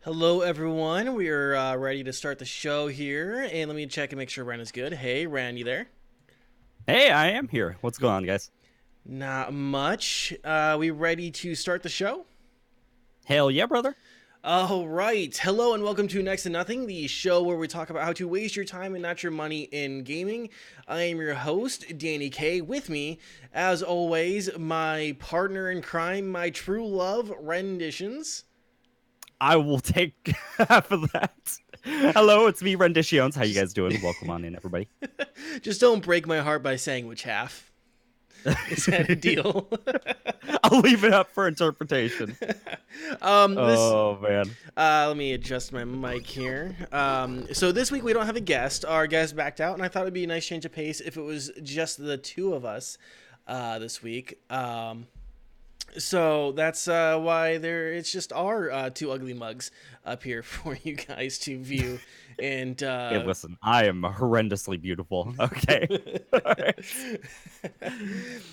Hello, everyone. We are ready to start the show here, and let me check and make sure Ren is good. Hey, Ren, you there? Hey, I am here. What's going on, guys? Not much. We ready to start the show? Hell yeah, brother. All right. Hello, and welcome to Next to Nothing, the show where we talk about how to waste your time and not your money in gaming. I am your host, Danie K. With me, as always, my partner in crime, my true love, Renditions. I will take half of that. Hello, it's me, Renditions. How you Just, guys doing? Welcome on in, everybody. just don't break my heart by saying which half. Is that a deal? I'll leave it up for interpretation. This Oh man. Let me adjust my mic here. So this week we don't have a guest. Our guest backed out, and I thought it'd be a nice change of pace if it was just the two of us this week. So that's why it's just our two ugly mugs up here for you guys to view. And Hey, listen, I am horrendously beautiful. Okay. All right.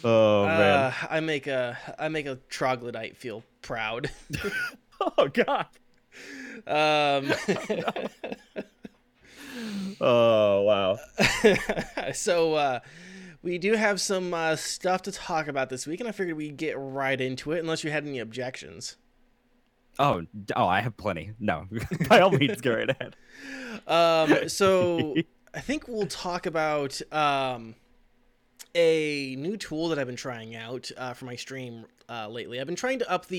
Oh man. I make a troglodyte feel proud. Oh god. um, No. Oh wow. so we do have some stuff to talk about this week, and I figured we'd get right into it, unless you had any objections. Oh, I have plenty. No, by all means, go right ahead. So I think we'll talk about a new tool that I've been trying out for my stream lately. I've been trying to up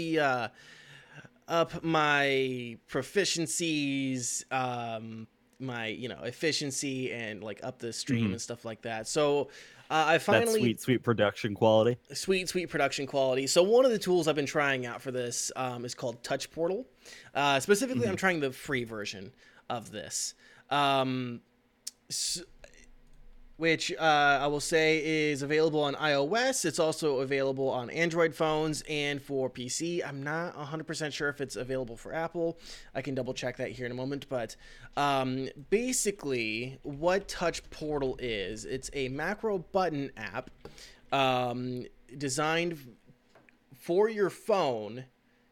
my proficiencies, my efficiency, and like up the stream Mhm. and stuff like that. So I That finally sweet production quality. sweet production quality. So one of the tools I've been trying out for this is called Touch Portal. Specifically, I'm Mhm. trying the free version of this. Um, which I will say is available on iOS. It's also available on Android phones and for PC. I'm not 100% sure if it's available for Apple. I can double check that here in a moment. But basically, what Touch Portal is, it's a macro button app designed for your phone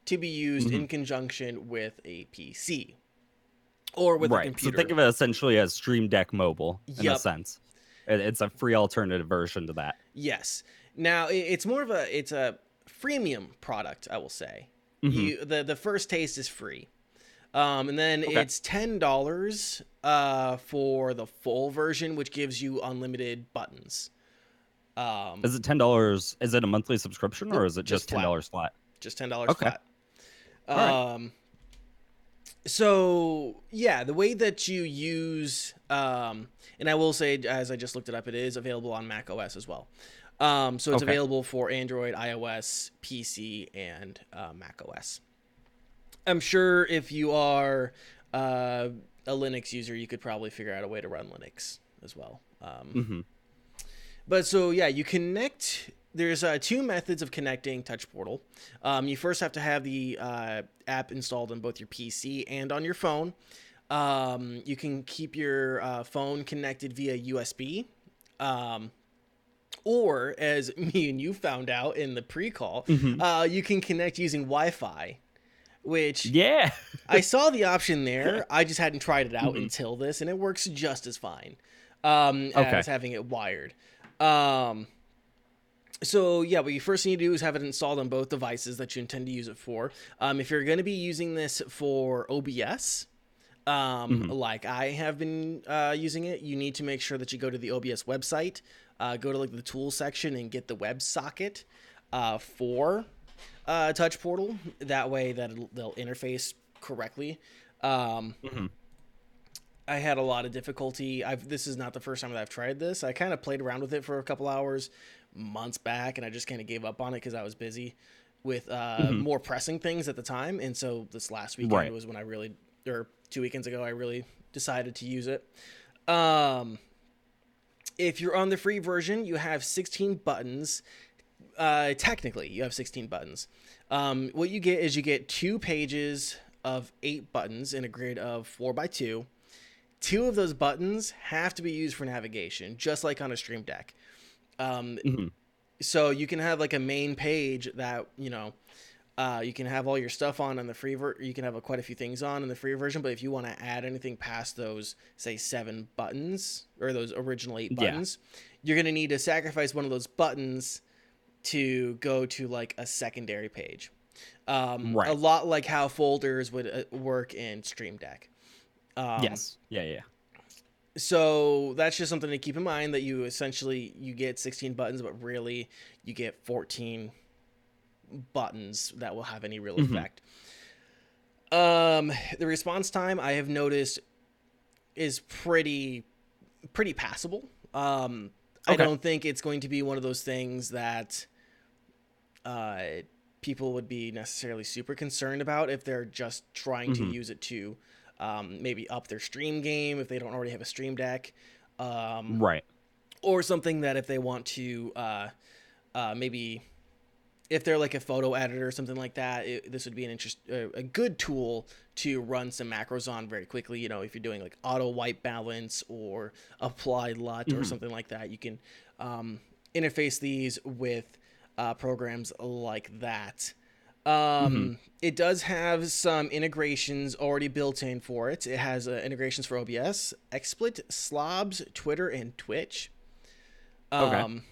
to be used Mhm. in conjunction with a PC or with a Right. So think computer. of it essentially as Stream Deck Mobile in a Yep. sense. It's a free alternative version to that. Yes. Now it's more of a freemium product, I will say. Hmm. The first taste is free, and then Okay. it's $10 for the full version, which gives you unlimited buttons. Is it $10? Is it a monthly subscription or Nope, is it just just ten flat, dollars flat? just $10 Okay. flat. All right. Um, so yeah, the way that you use, and I will say, as I just looked it up, it is available on Mac OS as well. So it's Okay. available for Android, iOS, PC, and Mac OS. I'm sure if you are a Linux user, you could probably figure out a way to run Linux as well. Hmm. But so yeah, you connect. There's two methods of connecting Touch Portal. You first have to have the app installed on both your PC and on your phone. You can keep your phone connected via USB. Um, or, as me and you found out in the pre-call, Hmm. you can connect using Wi-Fi, which Yeah. I saw the option there. I just hadn't tried it out Hmm. until this, and it works just as fine Okay. as having it wired. Um, so yeah, what you first need to do is have it installed on both devices that you intend to use it for. If you're going to be using this for OBS, Hmm. like I have been using it, you need to make sure that you go to the OBS website, go to like the tools section, and get the WebSocket for Touch Portal. That way, they'll interface correctly. Um, Hmm. I had a lot of difficulty. This is not the first time that I've tried this. I kind of played around with it for a couple hours months back, and I just kind of gave up on it because I was busy with Hmm. more pressing things at the time. And so this last weekend Right. was when or 2 weekends ago, I really decided to use it. Um, if you're on the free version, you have 16 buttons. Technically, you have 16 buttons. What you get is you get 2 pages of 8 buttons in a grid of 4 by 2. Two of those buttons have to be used for navigation, just like on a Stream Deck. Um, Hmm. so you can have like a main page that You can have all your stuff on in the free you can have quite a few things on in the free version, but if you want to add anything past those, say 7 buttons or those original 8 Yeah. buttons, you're going to need to sacrifice one of those buttons to go to like a secondary page. A Right. lot like how folders would work in Stream Deck. Yes. Yeah. Yeah. So that's just something to keep in mind, that you get 16 buttons, but really you get 14 buttons that will have any real Mhm. effect. The response time I have noticed is pretty passable. I Okay. don't think it's going to be one of those things that uh, people would be necessarily super concerned about if they're just trying to Mhm. use it to maybe up their stream game if they don't already have a Stream Deck, Right. or something that if they want to maybe if they're like a photo editor or something like that, this would be a good tool to run some macros on very quickly. You know, if you're doing like auto white balance or apply LUT or Mhm. something like that, you can interface these with programs like that. Mhm. It does have some integrations already built in for it. It has integrations for OBS, XSplit, Slobs, Twitter, and Twitch. Okay. Um,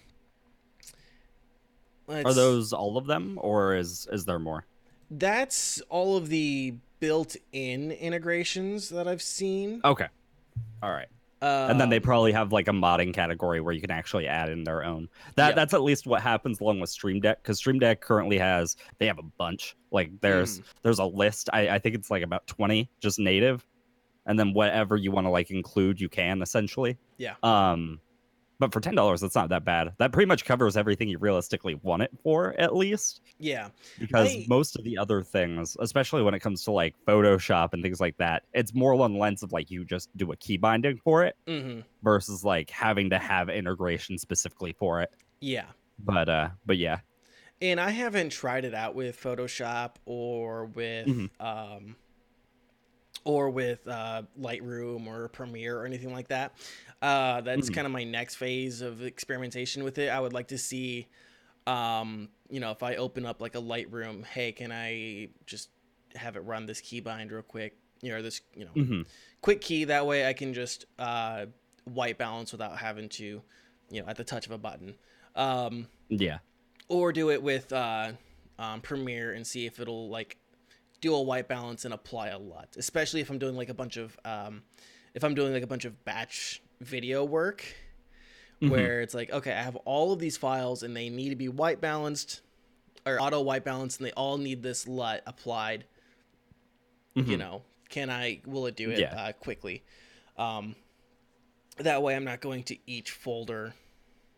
Are let's those all of them, or is there more? That's all of the built-in integrations that I've seen. Okay. All right. And then they Um, probably have like a modding category where you can actually add in their own. yep. That's at least what happens along with Stream Deck, because Stream Deck currently they have a bunch. Like Mm, there's a list. I think it's like about 20 just native, and then whatever you want to like include, you can essentially. yeah. Um, but for $10, that's not that bad. That pretty much covers everything you realistically want it for, at least. Yeah. Because I most of the other things, especially when it comes to like Photoshop and things like that, it's more along the lines of like you just do a key binding for it mhm. versus like having to have integration specifically for it. Yeah. But yeah. And I haven't tried it out with Photoshop Hmm. or with Lightroom or Premiere or anything like that. That's Hmm. kind of my next phase of experimentation with it. I would like to see, if I open up like a Lightroom, hey, can I just have it run this keybind real quick? This, Hmm. quick key. That way I can just white balance without having to, at the touch of a button. Um, Yeah. or do it with Premiere and see if it'll like do a white balance and apply a LUT, especially if I'm doing like a bunch of batch video work Hmm. where it's like, okay, I have all of these files and they need to be white balanced or auto white balanced and they all need this LUT applied. Hmm. Will it do it Yeah. quickly? Um, that way I'm not going to each folder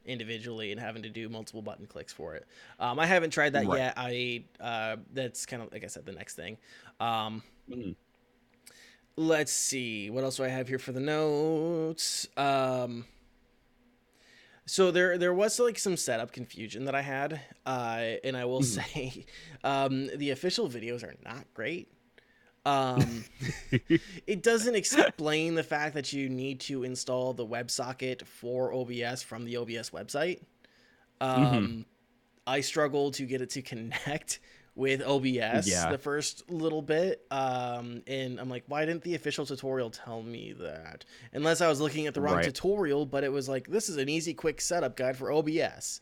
individually and having to do multiple button clicks for it. I haven't tried that Right. yet. That's kind of, like I said, the next thing. Um, Hmm. let's see, what else do I have here for the notes? So there was like some setup confusion that I had, and I will Hmm. say, the official videos are not great. Um, it doesn't explain the fact that you need to install the WebSocket for OBS from the OBS website. Hmm. Um, I struggled to get it to connect with OBS Yeah. the first little bit. And I'm like, why didn't the official tutorial tell me that? Unless I was looking at the wrong Right. tutorial, but it was like, this is an easy, quick setup guide for OBS.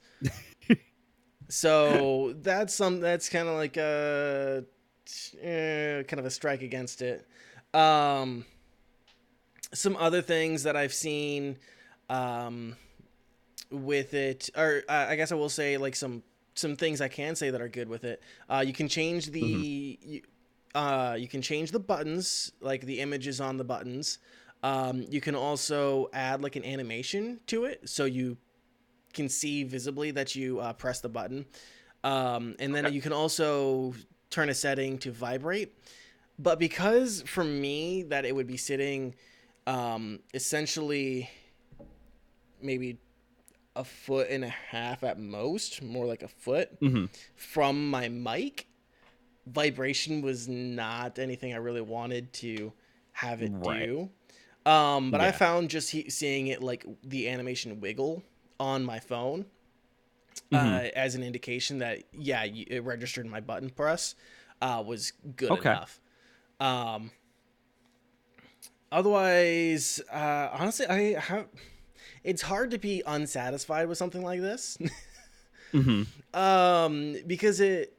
So that's kind of like kind of a strike against it. Um, some other things that I've seen um, with it, or I guess I will say like some things I can say that are good with it. You can change Hmm. you can change the buttons, like the images on the buttons. You can also add like an animation to it, so you can see visibly that you press the button. And then Okay. you can also turn a setting to vibrate. But because for me that it would be sitting essentially maybe a foot and a half at most, more like a foot Hmm. from my mic, vibration was not anything I really wanted to have it Right. do. But I Yeah. found just seeing it like the animation wiggle on my phone Hmm. as an indication that yeah, it registered my button press was good Okay. enough. Um, Otherwise, honestly, I have. It's hard to be unsatisfied with something like this, Hmm. because it.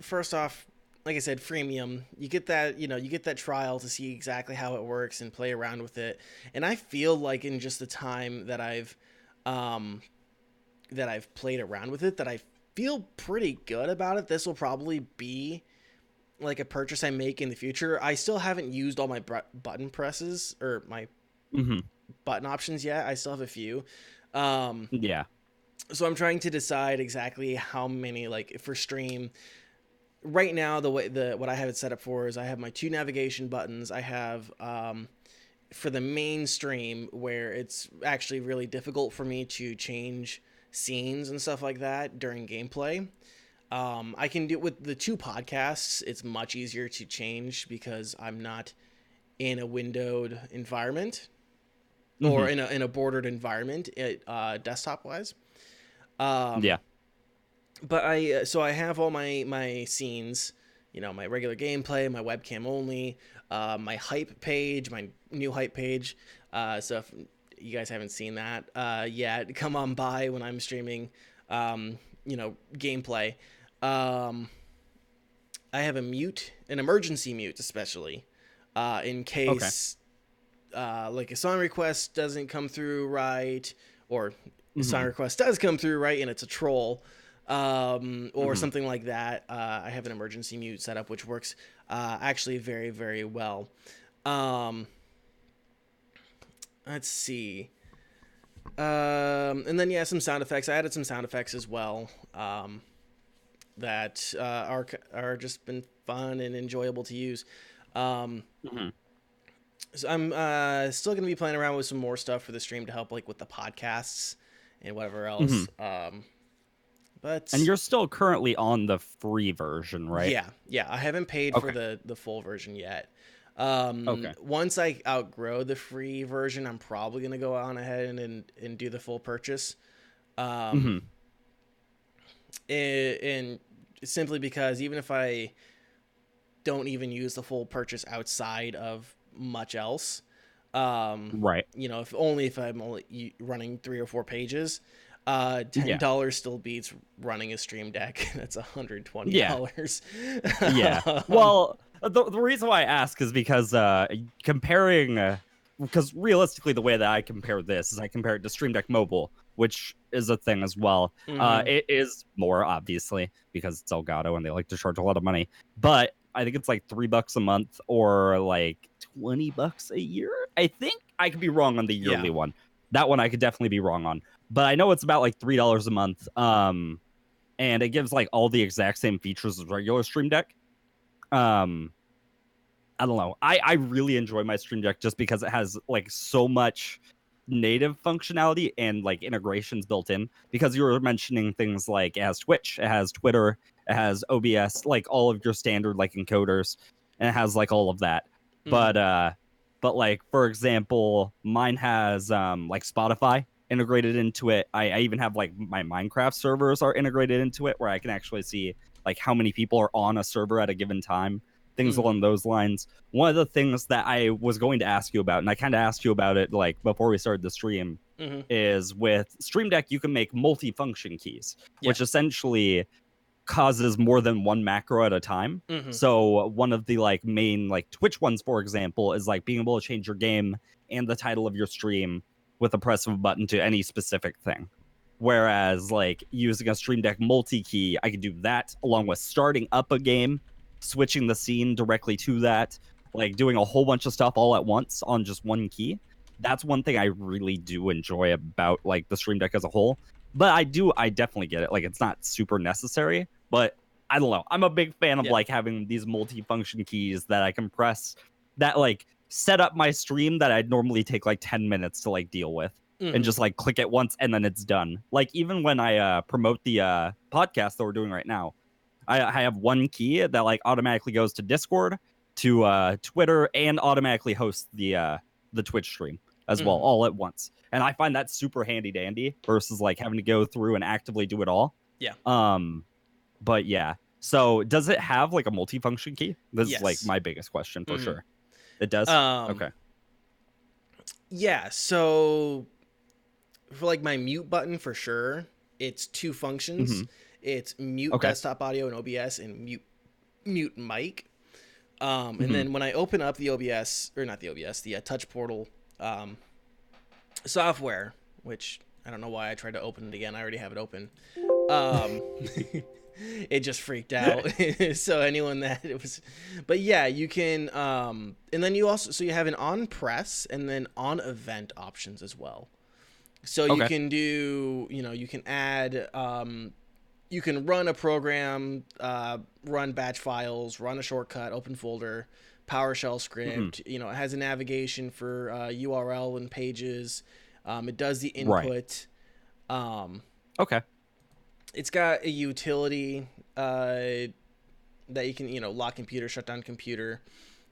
First off, like I said, freemium. You get that, you get that trial to see exactly how it works and play around with it. And I feel like in just the time um, that I've played around with it, that I feel pretty good about it. This will probably be like a purchase I make in the future. I still haven't used all my button presses or my Hmm. button options yet. I still have a few. Um, Yeah. so I'm trying to decide exactly how many, like for stream. Right now, what I have it set up for is I have my two navigation buttons. I have for the main stream where it's actually really difficult for me to change scenes and stuff like that during gameplay. I can do with the two podcasts. It's much easier to change because I'm not in a windowed environment or Hmm. in a bordered environment, desktop wise. Um, Yeah. but I have all my scenes, my regular gameplay, my webcam only, my hype page, my new hype page. So if you guys haven't seen that yet, come on by when I'm streaming, gameplay. Um, I have an emergency mute, especially in Okay. case like a song request doesn't come through right, or a song Hmm. request does come through right and it's a troll, or Hmm. something like that. I have an emergency mute setup, which works actually very, very well. Um, let's see. And then yeah, some sound effects. I added some sound effects as well. That are just been fun and enjoyable to use. Um, Hmm. so I'm still gonna be playing around with some more stuff for the stream to help like with the podcasts and whatever Hmm. else. And But you're still currently on the free version, right? yeah, I haven't paid for Okay. the full version yet. Okay. Once I outgrow the free version, I'm probably gonna go on ahead and do the full purchase. Um, Hmm. and simply because even if I don't even use the full purchase outside of much else, Right. if I'm only running 3 or 4 pages, ten Yeah. dollars still beats running a stream deck. That's Yeah. $120. Yeah. um, Well, the reason why I ask is because comparing, because realistically, the way that I compare this is I compare it to Stream Deck Mobile, which is a thing as well. mhm. It is more obviously because it's Elgato and they like to charge a lot of money, but I think it's like $3 a month or like $20 a year. I think I could be wrong on the Yeah. yearly one. That one I could definitely be wrong on, but I know it's about like $3 a month. And it gives like all the exact same features as regular Stream Deck. Um, I don't know. I really enjoy my Stream Deck just because it has like so much native functionality and like integrations built in. Because you were mentioning things like it has Twitch, it has Twitter, it has OBS, like all of your standard like encoders, and it has like all of that. Mhm. But like for example, mine has like Spotify integrated into it. I even have like my Minecraft servers are integrated into it where I can actually see like how many people are on a server at a given time, things Mhm. along those lines. One of the things that I was going to ask you about, and I kind of asked you about it like before we started the stream, Mhm. is with Stream Deck, you can make multi-function keys, Yeah. which essentially causes more than one macro at a time. Mhm. So one of the like main like Twitch ones, for example, is like being able to change your game and the title of your stream with a press of a button to any specific thing. Whereas like using a Stream Deck multi-key, I could do that along with starting up a game, switching the scene directly to that, like doing a whole bunch of stuff all at once on just one key. That's one thing I really do enjoy about like the Stream Deck as a whole. But I definitely get it. Like it's not super necessary, but I don't know. I'm a big fan of Yeah. like having these multi-function keys that I can press that like set up my stream that I'd normally take like 10 minutes to like deal with and Mhm. just like click it once and then it's done. Like even when I promote the podcast that we're doing right now, I have one key that like automatically goes to Discord, to Twitter, and automatically hosts the Twitch stream. as well, all at once. And I find that super handy dandy versus like having to go through and actively do it all. Yeah. But yeah. So does it have like a multifunction key? This is like Yes. my biggest question for sure. It does? Okay. Yeah, so for like my mute button for sure, it's two functions. It's mute Okay. desktop audio in OBS and mute mic. And Mhm. then when I open up the OBS, or not the OBS, the Touch Portal software, which I don't know why I tried to open it again. I already have it open. It just freaked out. So anyone that it was, but yeah, you can, and then you also, so you have an on press and then on event options as well. So you Okay. can do, you can add, you can run a program, run batch files, run a shortcut, open folder, PowerShell script. It has a navigation for URL and pages. It does the input. Right. Okay. It's got a utility that you can, lock computer, shut down computer.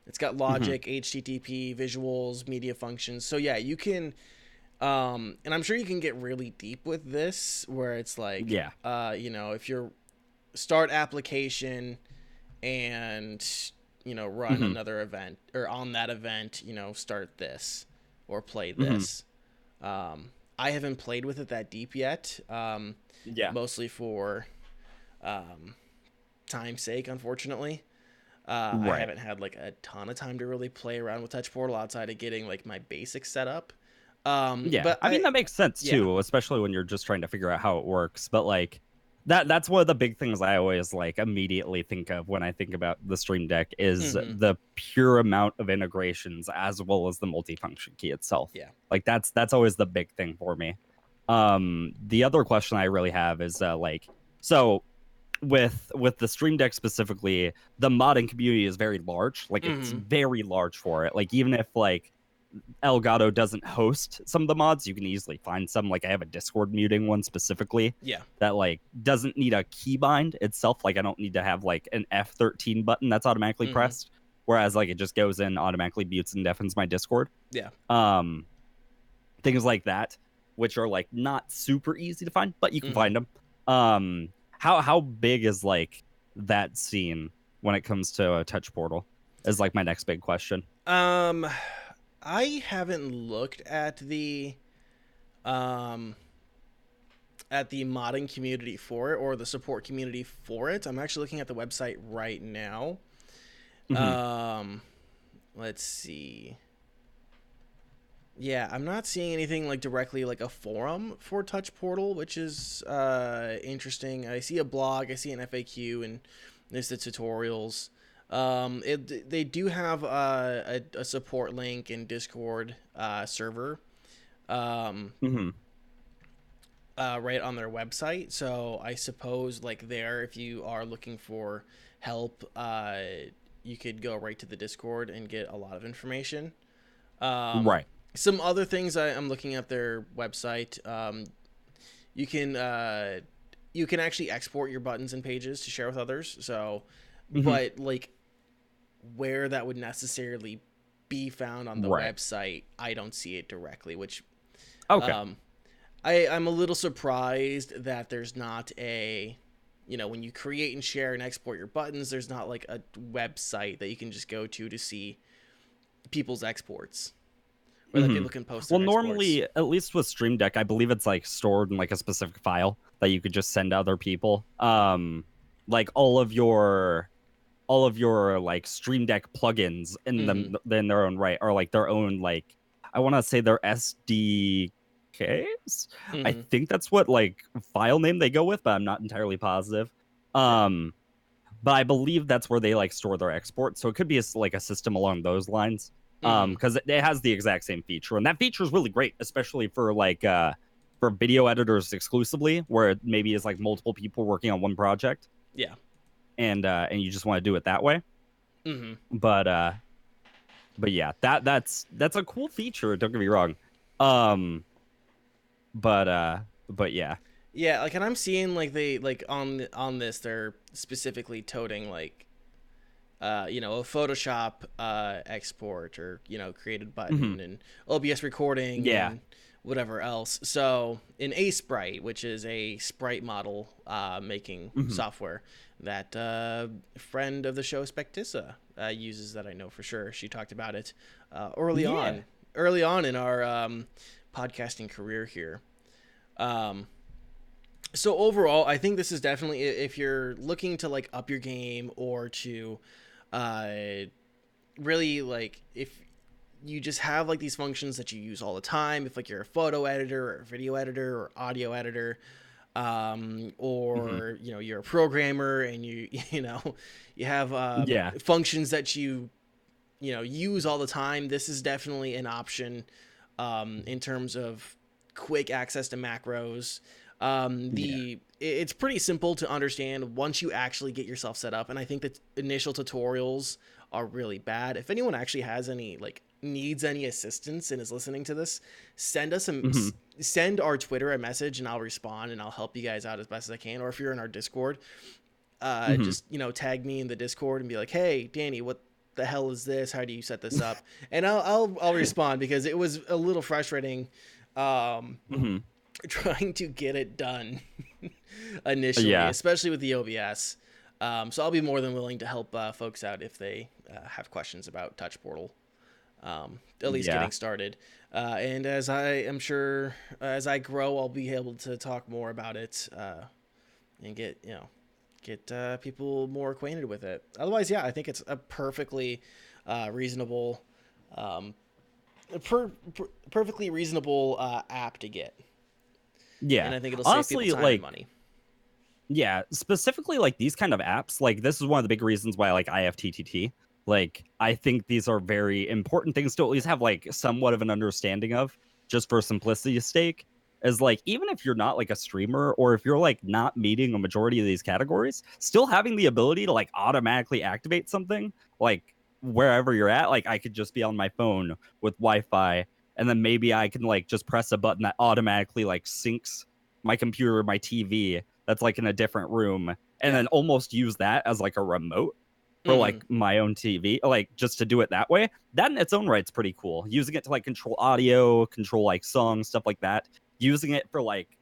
It's got logic, HTTP, visuals, media functions. So yeah, you can, and I'm sure you can get really deep with this, where it's like, Yeah. If you're start application and run another event, or on that event, start this or play this. I haven't played with it that deep yet. Yeah. Mostly for time's sake, unfortunately. Right. I haven't had like a ton of time to really play around with Touch Portal outside of getting like my basics set up. Yeah, But I mean that makes sense too, especially when you're just trying to figure out how it works. But like that's one of the big things I always like immediately think of when I think about the Stream Deck is the pure amount of integrations as well as the multifunction key itself. Yeah. Like that's always the big thing for me. The other question I really have is so with the Stream Deck specifically, the modding community is very large. Like it's very large for it. Like even if like Elgato doesn't host some of the mods, you can easily find some. Like I have a Discord muting one specifically. Yeah. That like doesn't need a keybind itself. Like I don't need to have like an F13 button that's automatically pressed. Whereas like it just goes in, automatically mutes and deafens my Discord. Yeah. Things like that, which are like not super easy to find, but you can find them. How big is like that scene when it comes to a Touch Portal? Is like my next big question. I haven't looked at the modding community for it, or the support community for it. I'm actually looking at the website right now. Let's see. Yeah, I'm not seeing anything like directly like a forum for Touch Portal, which is interesting. I see a blog, I see an FAQ, and there's the tutorials. They do have a support link in Discord server right on their website. So I suppose like there, if you are looking for help, you could go right to the Discord and get a lot of information. Right. Some other things I'm looking at their website. You can actually export your buttons and pages to share with others. So, but like where that would necessarily be found on the website, I don't see it directly. Which, I'm a little surprised that there's not a, when you create and share and export your buttons, there's not like a website that you can just go to see people's exports. Or that people can post their normally, exports. at least with Stream Deck, I believe it's like stored in like a specific file that you could just send to other people. Like all of your like Stream Deck plugins in them in their own right are like their own, like I want to say their SDKs. I think that's what like file name they go with, but I'm not entirely positive. But I believe that's where they like store their exports. So it could be like a system along those lines. Because it has the exact same feature, and that feature is really great, especially for like for video editors exclusively, where it maybe is like multiple people working on one project. Yeah. And you just want to do it that way. But yeah, that's a cool feature. Don't get me wrong. But yeah. Yeah, like, and I'm seeing like they like on this they're specifically toting like a Photoshop export, or created Hmm. button, and OBS recording, Yeah. and whatever else. So in Sprite, which is a sprite model making Hmm. software that friend of the show Spectissa uses, that I know for sure. She talked about it early Yeah. on, in our podcasting career here. Um, so overall, I think this is definitely, if you're looking to like up your game, or to uh, really, like, if you just have like these functions that you use all the time, if like you're a photo editor or a video editor or audio editor, Hmm. or you're a programmer, and you you have Yeah. functions that you use all the time, this is definitely an option in terms of quick access to macros. Yeah. It's pretty simple to understand once you actually get yourself set up, and I think that initial tutorials are really bad. If anyone actually has any, like, needs any assistance and is listening to this, Hmm. send our Twitter a message, and I'll respond, and I'll help you guys out as best as I can. Or if you're in our Discord, Hmm. just tag me in the Discord and be like, "Hey, Danny, what the hell is this? How do you set this up?" And I'll respond, because it was a little frustrating um, Hmm. trying to get it done initially, Yeah. especially with the OBS. So I'll be more than willing to help folks out if they have questions about Touch Portal, at least Yeah. getting started. And as I am sure, as I grow, I'll be able to talk more about it, and get people more acquainted with it. Otherwise, yeah, I think it's a perfectly reasonable, um, perfectly reasonable app to get, Yeah. and I think it'll save people Honestly, time and like, money. yeah, specifically like these kind of apps, like this is one of the big reasons why like I have TTT. Like I think these are very important things to at least have like somewhat of an understanding of, just for simplicity's sake. Is like even if you're not like a streamer, or if you're like not meeting a majority of these categories, still having the ability to like automatically activate something like wherever you're at. Like I could just be on my phone with Wi-Fi, and then maybe I can like just press a button that automatically like syncs my computer, my TV that's like in a different room, and Yeah. then almost use that as like a remote for Mm-hmm. like my own TV, like just to do it that way. That in its own right's pretty cool. Using it to like control audio, control like songs, stuff like that. Using it for like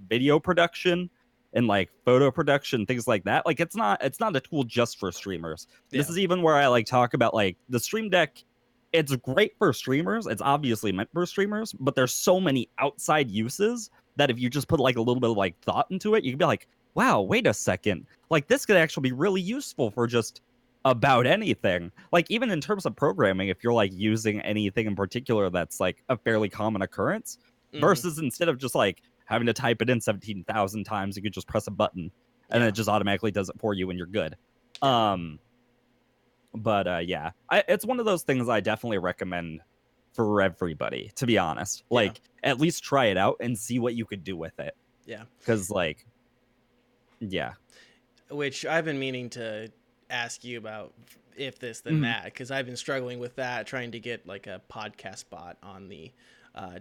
video production and like photo production, things like that. Like it's not a tool just for streamers. This Yeah. is even where I like talk about like the Stream Deck. It's great for streamers. It's obviously meant for streamers, but there's so many outside uses that if you just put like a little bit of like thought into it, you can be like, wow, wait a second. Like this could actually be really useful for just about anything. Like even in terms of programming, if you're like using anything in particular that's like a fairly common occurrence, Mm-hmm. versus instead of just like having to type it in 17,000 times, you could just press a button and then Yeah. it just automatically does it for you and you're good. Yeah. Um, but yeah, it's one of those things I definitely recommend for everybody, to be honest. Yeah. Like, at least try it out and see what you could do with it. Yeah. Because, like, yeah. Which I've been meaning to ask you about, if this then Mhm. that, because I've been struggling with that, trying to get like a podcast bot on the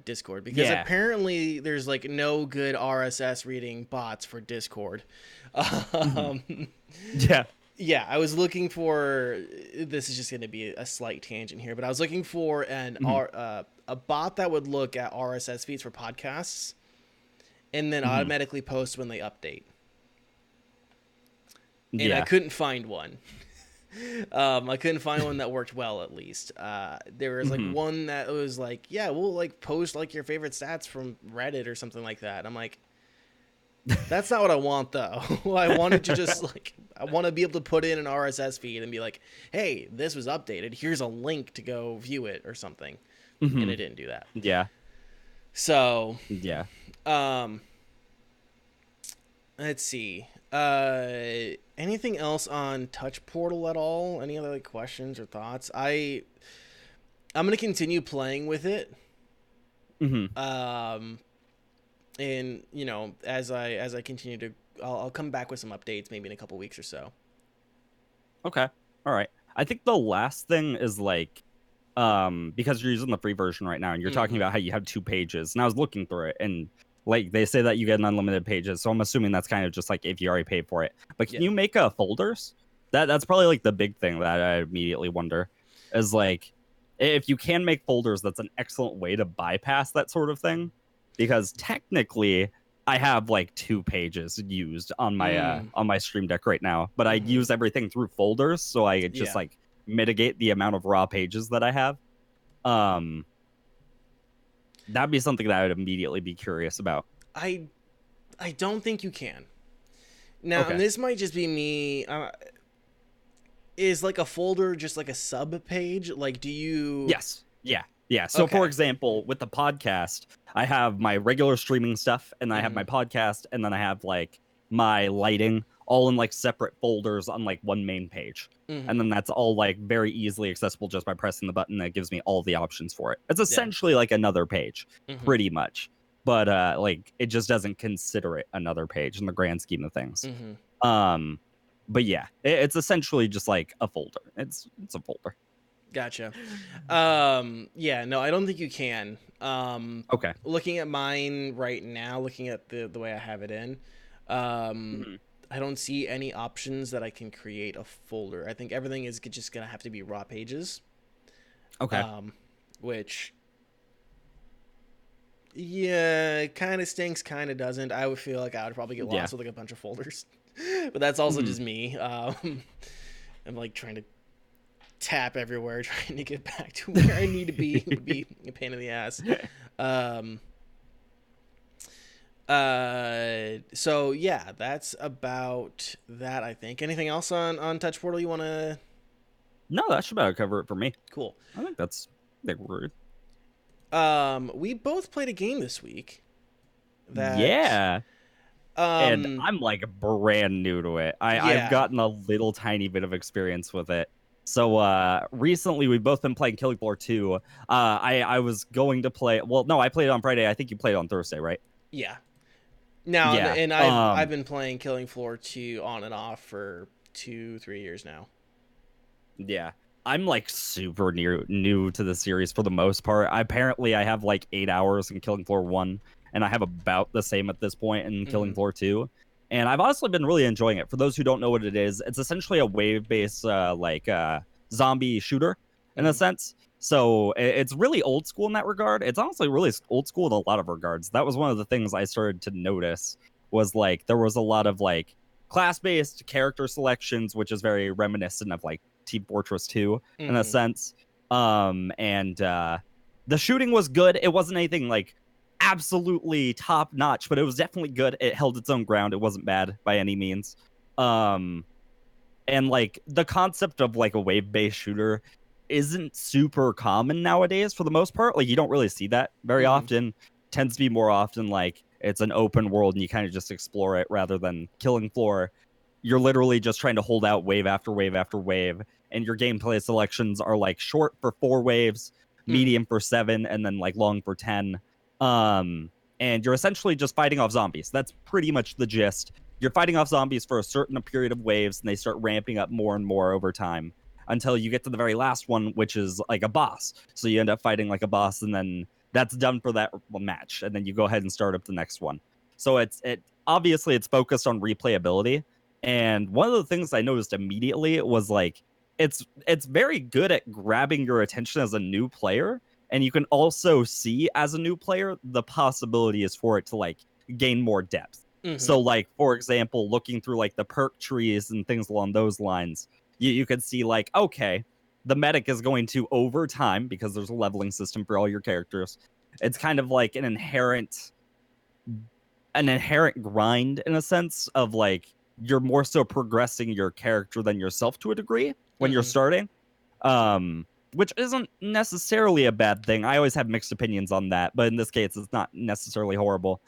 Discord, because Yeah. apparently there's like no good RSS reading bots for Discord. Mhm. Um, Yeah. yeah, I was looking for. This is just going to be a slight tangent here, but I was looking for Mhm. a bot that would look at RSS feeds for podcasts and then Mhm. automatically post when they update. And I Yeah. couldn't find one. I couldn't find one that worked well. At least there was like Mhm. one that was like, yeah, we'll like post like your favorite stats from Reddit or something like that. I'm like, that's not what I want though. I wanted to just like, I want to be able to put in an RSS feed and be like, hey, this was updated. Here's a link to go view it or something. And it Mhm. didn't do that. Yeah. So, Yeah. um, let's see. Anything else on Touch Portal at all? Any other like questions or thoughts? I'm gonna continue playing with it. Mhm. Um, and as I continue to, I'll come back with some updates maybe in a couple weeks or so. Okay. All right. I think the last thing is like, because you're using the free version right now and you're talking Mm-hmm. about how you have 2 pages, and I was looking through it, and like they say that you get an unlimited pages, so I'm assuming that's kind of just like if you already paid for it. But can Yeah. you make folders? That's probably like the big thing that I immediately wonder is like if you can make folders, that's an excellent way to bypass that sort of thing. Because technically I have like 2 pages used on my Stream Deck right now, but I Mm-hmm. use everything through folders, so I just Yeah. like mitigate the amount of raw pages that I have. Um that'd be something that I would immediately be curious about. I I don't think you can. Now, and Okay. this might just be me. Is like a folder just like a sub page? Like, do you? Yes. Yeah. Yeah. So, for Okay. example, with the podcast, I have my regular streaming stuff, and I have Mm-hmm. my podcast, and then I have like my lighting all in like separate folders on like one main page. Mm-hmm. And then that's all like very easily accessible just by pressing the button that gives me all the options for it. It's Yeah. essentially like another page, Mm-hmm. pretty much. But like it just doesn't consider it another page in the grand scheme of things. Mm-hmm. Um, but yeah, it's essentially just like a folder. It's a folder. Gotcha. Yeah, no, I don't think you can. Okay. Looking at mine right now, looking at the way I have it in, um, Mhm. I don't see any options that I can create a folder. I think everything is just gonna have to be raw pages. Okay. Um, which, yeah, kind of stinks, kind of doesn't. I would feel like I would probably get Yeah. lost with like a bunch of folders, but that's also Mhm. just me. I'm like trying to tap everywhere, trying to get back to where I need to be. Would be a pain in the ass. Um, so yeah, that's about that. I think. Anything else on Touch Portal you want to? No, that should about cover it for me. Cool. I think that's like weird. We both played a game this week that Yeah. And I'm like brand new to it. I've yeah. gotten a little tiny bit of experience with it. So recently we've both been playing Killing Floor 2. I was going to play, well, no, I played it on Friday. I think you played on Thursday, right? Yeah. Now Yeah. and I've been playing Killing Floor 2 on and off for 2-3 years now. Yeah. I'm like super new to the series for the most part. I have like 8 hours in Killing Floor 1, and I have about the same at this point in Killing Floor 2. And I've honestly been really enjoying it. For those who don't know what it is, it's essentially a wave-based zombie shooter in a sense. So it's really old school in that regard. It's honestly really old school in a lot of regards. That was one of the things I started to notice was like there was a lot of like class-based character selections, which is very reminiscent of like Team Fortress 2 in a sense. The shooting was good. It wasn't anything like absolutely top notch, but it was definitely good. It held its own ground. It wasn't bad by any means. And like the concept of like a wave-based shooter isn't super common nowadays for the most part. Like you don't really see that very often. Tends to be more often like it's an open world and you kind of just explore it rather than Killing Floor. You're literally just trying to hold out wave after wave after wave, and your gameplay selections are like short for 4 waves, medium for 7, and then like long for 10. And you're essentially just fighting off zombies. That's pretty much the gist. You're fighting off zombies for a certain period of waves, and they start ramping up more and more over time until you get to the very last one, which is like a boss. So you end up fighting like a boss, and then that's done for that match, and then you go ahead and start up the next one. So it obviously it's focused on replayability. And one of the things I noticed immediately was like it's very good at grabbing your attention as a new player, and you can also see as a new player the possibilities for it to like gain more depth. So like for example, looking through like the perk trees and things along those lines, you can see like okay, the medic is going to over time because there's a leveling system for all your characters. It's kind of like an inherent grind in a sense of like you're more so progressing your character than yourself to a degree when you're starting, which isn't necessarily a bad thing. I always have mixed opinions on that, but in this case it's not necessarily horrible.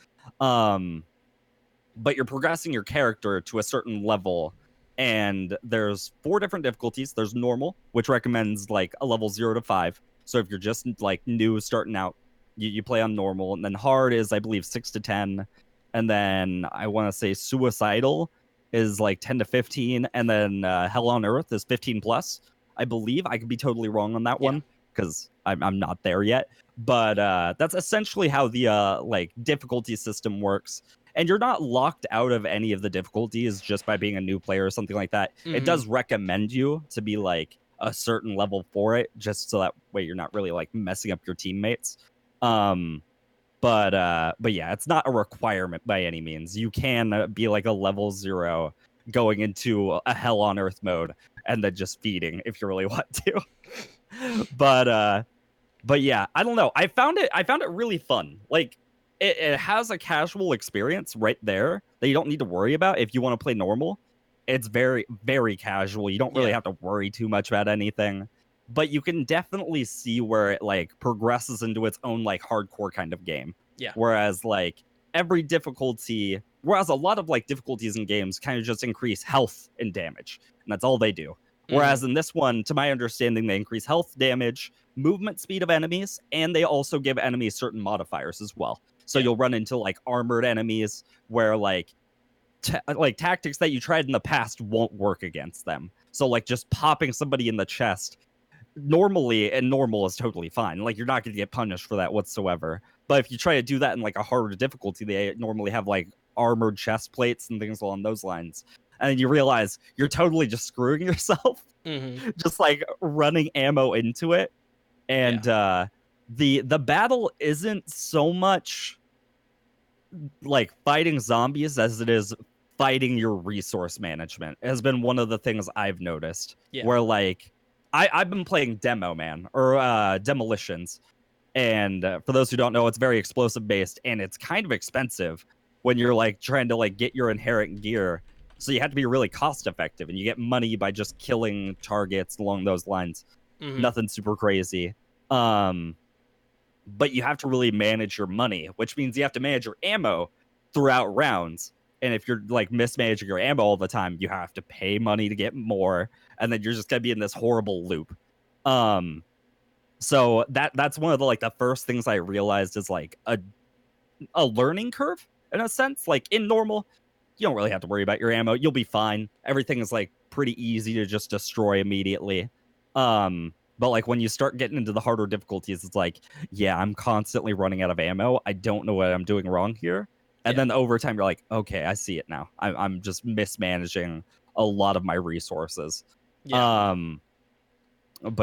But you're progressing your character to a certain level, and there's 4 different difficulties. There's normal, which recommends like a level 0 to 5. So if you're just like new starting out, you play on normal. And then hard is I believe 6 to 10, and then I want to say suicidal is like 10 to 15, and then hell on earth is 15 plus. I believe I could be totally wrong on that one because I'm not there yet, but that's essentially how the like difficulty system works. and you're not locked out of any of the difficulties just by being a new player or something like that. It does recommend you to be like a certain level for it, just so that way you're not really like messing up your teammates. But yeah, it's not a requirement by any means. You can be like a level 0 going into a hell on earth mode and then just feeding if you really want to. But yeah, I don't know. I found it really fun. Like it has a casual experience right there that you don't need to worry about if you want to play normal. It's very, very casual. You don't really have to worry too much about anything. But you can definitely see where it like progresses into its own like hardcore kind of game. Yeah. Whereas like whereas a lot of like difficulties in games kind of just increase health and damage, and that's all they do. Whereas in this one, to my understanding, they increase health, damage, movement speed of enemies, and they also give enemies certain modifiers as well. So you'll run into like armored enemies where like tactics that you tried in the past won't work against them. So like just popping somebody in the chest normally and normal is totally fine. Like you're not going to get punished for that whatsoever. But if you try to do that in like a harder difficulty, they normally have like armored chest plates and things along those lines. And then you realize you're totally just screwing yourself, just like running ammo into it. And the battle isn't so much like fighting zombies as it is fighting your resource management. It has been one of the things I've noticed. Where like I've been playing Demo Man or Demolitions. And for those who don't know, it's very explosive based and it's kind of expensive when you're like trying to like get your inherent gear. So you have to be really cost effective, and you get money by just killing targets along those lines. Nothing super crazy. But you have to really manage your money, which means you have to manage your ammo throughout rounds. And if you're like mismanaging your ammo all the time, you have to pay money to get more, and then you're just gonna be in this horrible loop. So that's one of the like the first things I realized is like a learning curve in a sense. Like in normal, you don't really have to worry about your ammo. You'll be fine. Everything is like pretty easy to just destroy immediately. But like when you start getting into the harder difficulties, it's like, yeah, I'm constantly running out of ammo. I don't know what I'm doing wrong here. And then over time, you're like, okay, I see it now. I'm just mismanaging a lot of my resources. But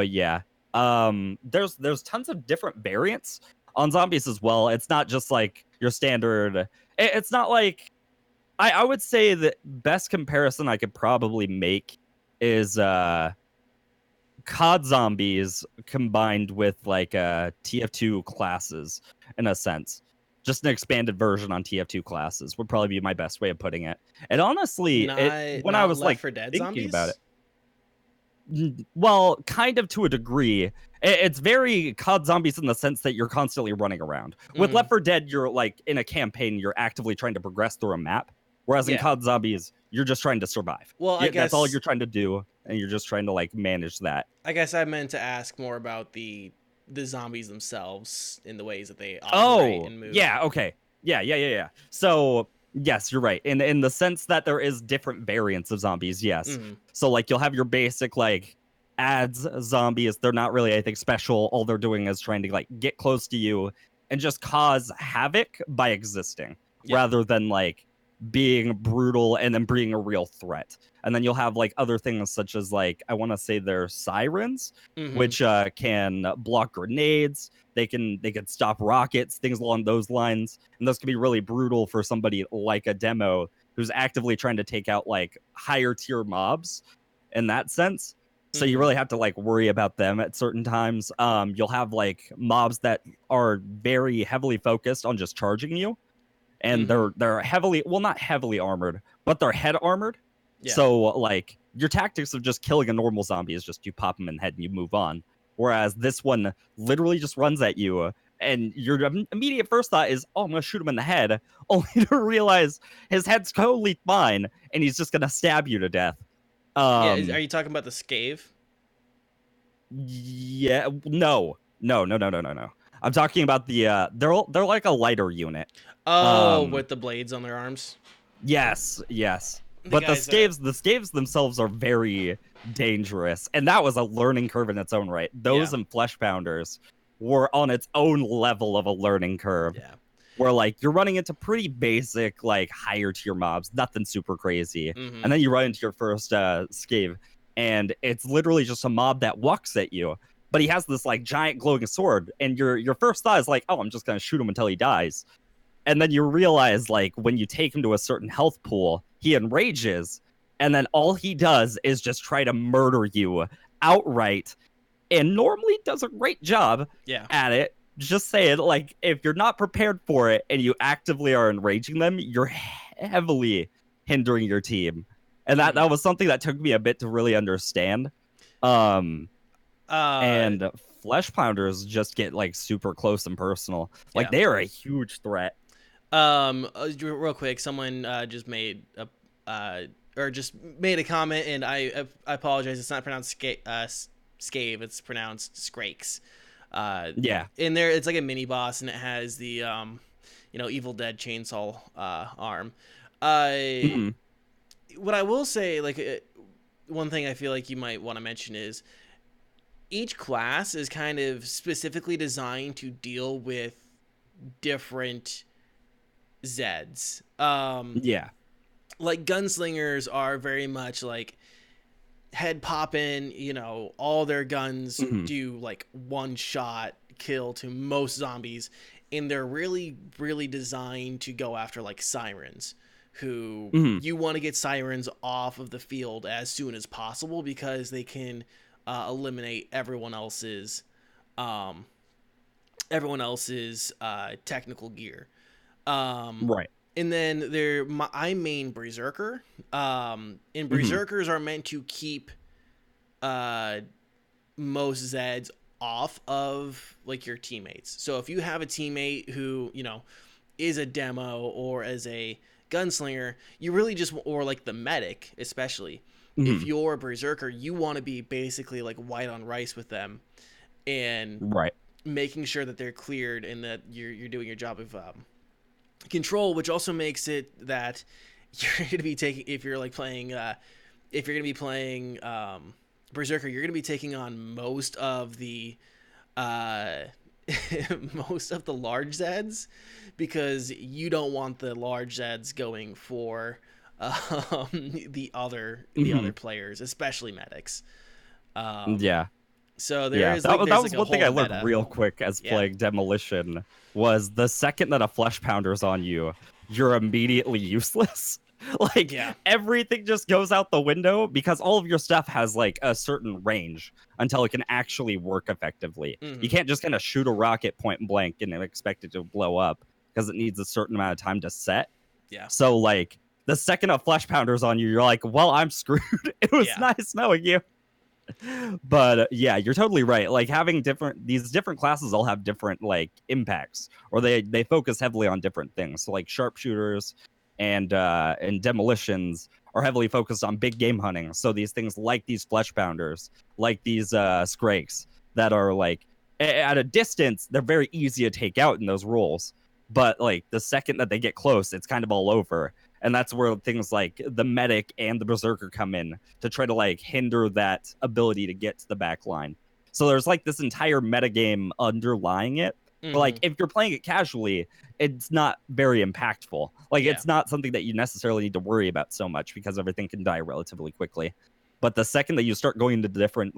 yeah, there's tons of different variants on zombies as well. It's not just like your standard. It's not like I would say the best comparison I could probably make is COD zombies combined with like TF2 classes in a sense. Just an expanded version on TF2 classes would probably be my best way of putting it. And honestly, when I was like thinking about it, well, kind of to a degree. It's very COD zombies in the sense that you're constantly running around. With Left 4 Dead, you're like in a campaign, you're actively trying to progress through a map. Whereas in COD zombies, you're just trying to survive. Well, I guess that's all you're trying to do, and you're just trying to like manage that. I guess I meant to ask more about the zombies themselves in the ways that they operate and move. Yeah, okay. Yeah. So yes, you're right. In the sense that there is different variants of zombies, yes. So like you'll have your basic like ads zombies. They're not really anything special. All they're doing is trying to like get close to you and just cause havoc by existing rather than like being brutal and then being a real threat. And then you'll have like other things such as like I want to say they're sirens, which can block grenades. They can stop rockets, things along those lines. And those can be really brutal for somebody like a demo who's actively trying to take out like higher tier mobs in that sense. So you really have to like worry about them at certain times. You'll have like mobs that are very heavily focused on just charging you. And they're heavily, well, not heavily armored, but they're head armored. So like your tactics of just killing a normal zombie is just you pop them in the head and you move on. Whereas this one literally just runs at you, and your immediate first thought is, oh, I'm gonna shoot him in the head, only to realize his head's totally fine and he's just gonna stab you to death. Are you talking about the scave? Yeah, no. I'm talking about the they're like a lighter unit. With the blades on their arms. Yes. But the scaves themselves are very dangerous, and that was a learning curve in its own right. Those and flesh pounders were on its own level of a learning curve. Yeah. where like you're running into pretty basic like higher tier mobs, nothing super crazy, Mm-hmm. and then you run into your first scave, and it's literally just a mob that walks at you, but he has this like giant glowing sword, and your first thought is like, oh, I'm just gonna shoot him until he dies, and then you realize like when you take him to a certain health pool, he enrages, and then all he does is just try to murder you outright, and normally does a great job Yeah. at it. Just saying, like, if you're not prepared for it and you actively are enraging them, you're heavily hindering your team. And that was something that took me a bit to really understand. And flesh pounders just get like super close and personal. Like, Yeah. they are a huge threat. Real quick, someone just made a comment, and I apologize. It's not pronounced scave. It's pronounced skrakes. Yeah. In there, it's like a mini boss, and it has the Evil Dead chainsaw arm. What I will say, like one thing I feel like you might want to mention is each class is kind of specifically designed to deal with different Zeds. Yeah. Like gunslingers are very much like head popping, all their guns do like one shot kill to most zombies, and they're really, really designed to go after like sirens, who you want to get sirens off of the field as soon as possible because they can eliminate everyone else's technical gear. Right. And then I main Berserker. And Berserkers are meant to keep most Zeds off of like your teammates. So if you have a teammate who, is a demo or as a gunslinger, you really just, or like the medic especially, if you're a Berserker, you want to be basically like white on rice with them and making sure that they're cleared and that you're doing your job of control, which also makes it that you're going to be taking, if you're going to be playing Berserker, you're going to be taking on most of the most of the large Zeds, because you don't want the large Zeds going for the other players, especially medics. So that was one thing I learned real quick as playing Demolition, was the second that a flesh pounder's on you, you're immediately useless. Like, everything just goes out the window because all of your stuff has like a certain range until it can actually work effectively. You can't just kind of shoot a rocket point blank and expect it to blow up, because it needs a certain amount of time to set. So like the second a flesh pounder's on you, you're like, well, I'm screwed. It was nice knowing you. But yeah, you're totally right. Like, having these different classes all have different like impacts, or they focus heavily on different things. So like sharpshooters and demolitions are heavily focused on big game hunting. So these things like these flesh pounders, like these skrakes that are like at a distance, they're very easy to take out in those roles. But like the second that they get close, it's kind of all over. And that's where things like the medic and the berserker come in to try to like hinder that ability to get to the back line. So there's like this entire metagame underlying it. But like, if you're playing it casually, it's not very impactful. Like, it's not something that you necessarily need to worry about so much, because everything can die relatively quickly. But the second that you start going into different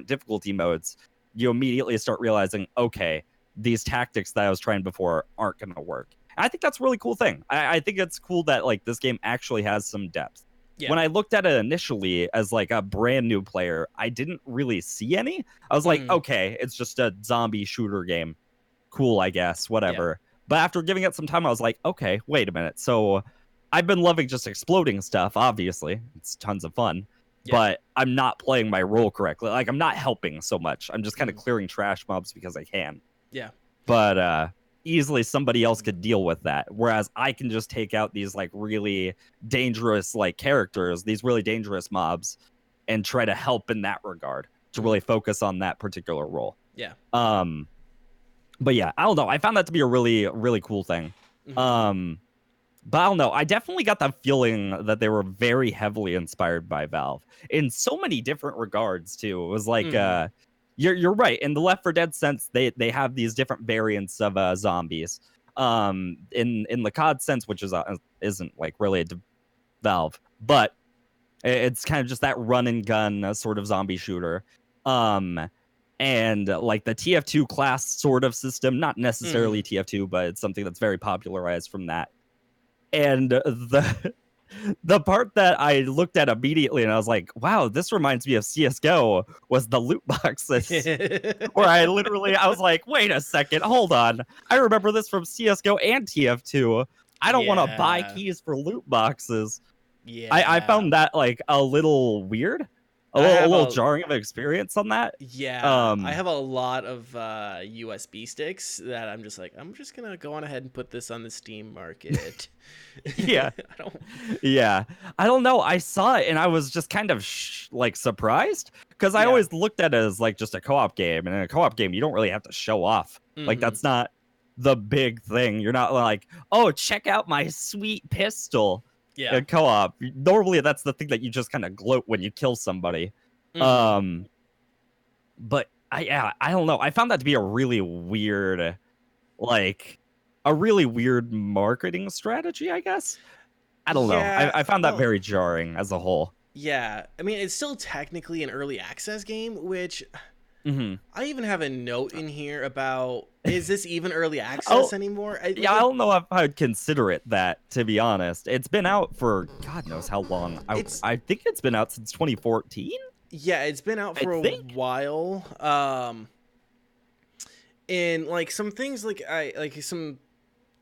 difficulty modes, you immediately start realizing, okay, these tactics that I was trying before aren't going to work. I think that's a really cool thing. I think it's cool that like this game actually has some depth. When I looked at it initially as like a brand new player, I didn't really see any. I was like, okay, it's just a zombie shooter game. Cool, I guess, whatever. But after giving it some time, I was like, okay, wait a minute. So I've been loving just exploding stuff, obviously. It's tons of fun. But I'm not playing my role correctly. Like, I'm not helping so much. I'm just kind of clearing trash mobs because I can. But easily somebody else could deal with that, whereas I can just take out these like really dangerous like characters, these really dangerous mobs, and try to help in that regard, to really focus on that particular role. But yeah, I don't know, I found that to be a really, really cool thing. But I don't know, I definitely got that feeling that they were very heavily inspired by Valve in so many different regards too. It was like you're right. In the Left 4 Dead sense, they have these different variants of zombies. in the COD sense, which isn't like related to Valve, but it's kind of just that run and gun sort of zombie shooter. And like the TF2 class sort of system, not necessarily TF2, but it's something that's very popularized from that. And the part that I looked at immediately and I was like, wow, this reminds me of CSGO was the loot boxes. Where I was like, wait a second, hold on. I remember this from CSGO and TF2. I don't want to buy keys for loot boxes. Yeah. I found that like a little weird. A little jarring of an experience on that. Yeah, I have a lot of USB sticks that I'm just gonna go on ahead and put this on the Steam market. Yeah, I don't know. I saw it and I was just kind of like surprised because I always looked at it as like just a co-op game, and in a co-op game you don't really have to show off. Like that's not the big thing. You're not like, oh, check out my sweet pistol. Yeah. Co-op. Normally that's the thing that you just kind of gloat when you kill somebody. But I don't know. I found that to be a really weird marketing strategy, I guess. I don't know. I found that very jarring as a whole. Yeah. I mean, it's still technically an early access game, which I even have a note in here about, is this even early access anymore? I don't know if I'd consider it that, to be honest. It's been out for God knows how long. I think it's been out since 2014. Yeah, it's been out for a while. And like some things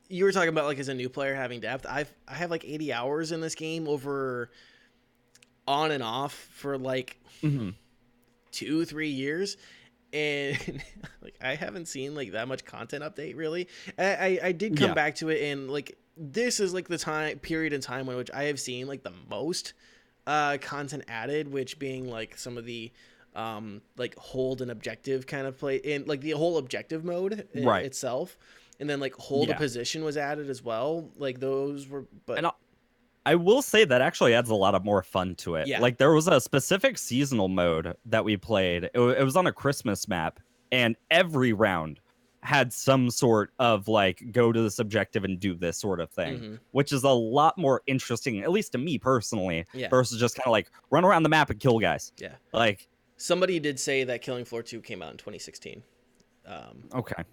you were talking about, like as a new player having depth. I have like 80 hours in this game over on and off for like 2-3 years, and like I haven't seen like that much content update really. I did come back to it, and like this is like the period in time in which I have seen like the most content added, which being like some of the like hold and objective kind of play in like the whole objective mode itself, and then like hold a position was added as well. Like those were, but and I will say that actually adds a lot of more fun to it. Like there was a specific seasonal mode that we played. It was on a Christmas map, and every round had some sort of like go to this objective and do this sort of thing, which is a lot more interesting, at least to me personally, versus just kind of like run around the map and kill guys. Yeah. Like somebody did say that Killing Floor 2 came out in 2016. Okay.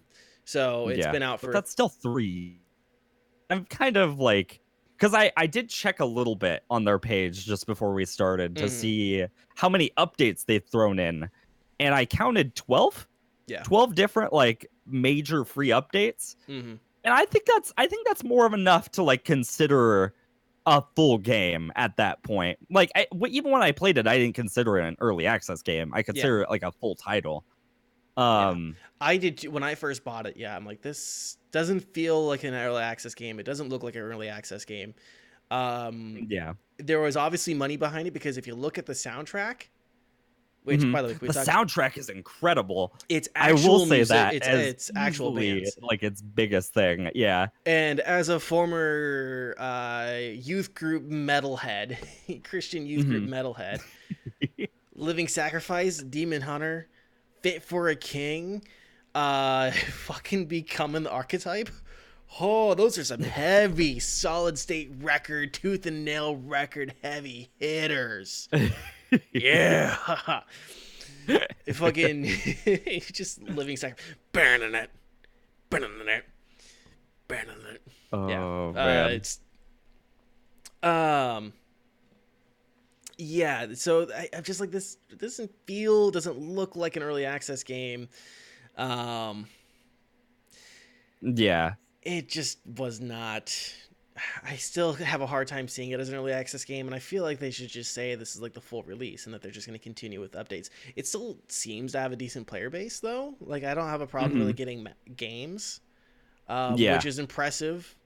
So it's been out for... But that's still 3. I'm kind of like... Because I did check a little bit on their page just before we started to see how many updates they've thrown in. And I counted 12. Yeah. 12 different like major free updates. And I think that's more of enough to like consider a full game at that point. Like even when I played it, I didn't consider it an early access game. I consider it like a full title. I did when I first bought it. Yeah, I'm like, this doesn't feel like an early access game. It doesn't look like an early access game. There was obviously money behind it, because if you look at the soundtrack, which by the way, the soundtrack is incredible. It's actual I will say music. that It's actual bands. Like its biggest thing. Yeah. And as a former youth group metalhead, Christian youth group metalhead, Living Sacrifice, Demon Hunter, Fit for a King, fucking Becoming the Archetype. Oh, those are some heavy solid state record, tooth and nail record heavy hitters. Yeah. Fucking just Living Sacrifice. Burning it. Oh, man. It's yeah, so I'm just like, this doesn't look like an early access game. It just was not. I still have a hard time seeing it as an early access game, and I feel like they should just say this is like the full release and that they're just going to continue with updates. It still seems to have a decent player base, though. Like, I don't have a problem really getting games, which is impressive.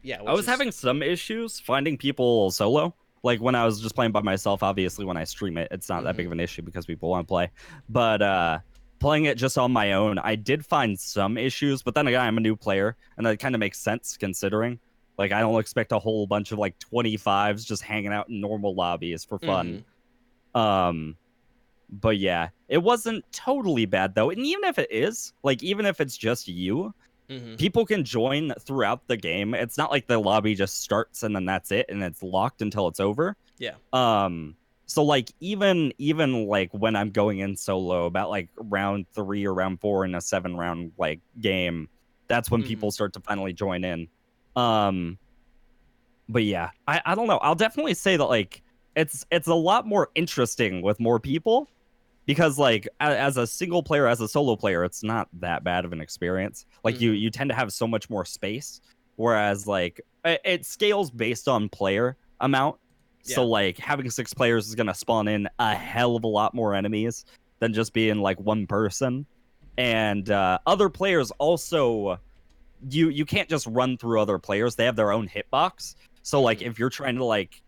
Yeah, I was having some issues finding people solo. Like when I was just playing by myself, obviously when I stream it, it's not that big of an issue because people want to play. But playing it just on my own, I did find some issues. But then again, I'm a new player, and that kind of makes sense considering. Like I don't expect a whole bunch of like 25s just hanging out in normal lobbies for fun. But yeah, it wasn't totally bad though. And even if it is, like even if it's just you, Mm-hmm. people can join throughout the game. It's not like the lobby just starts and then that's it and it's locked until it's over. Yeah. So like even like when I'm going in solo about like round 3 or round 4 in a 7 round like game, that's when Mm-hmm. people start to finally join in. Um but yeah, I don't know. I'll definitely say that like it's a lot more interesting with more people because like as a single player, as a solo player, it's not that bad of an experience. Like you Mm-hmm. you tend to have so much more space, whereas like it scales based on player amount. So Yeah. like having 6 players is gonna spawn in a hell of a lot more enemies than just being like one person. And other players also you can't just run through other players. They have their own hitbox. So like Mm-hmm. if you're trying to like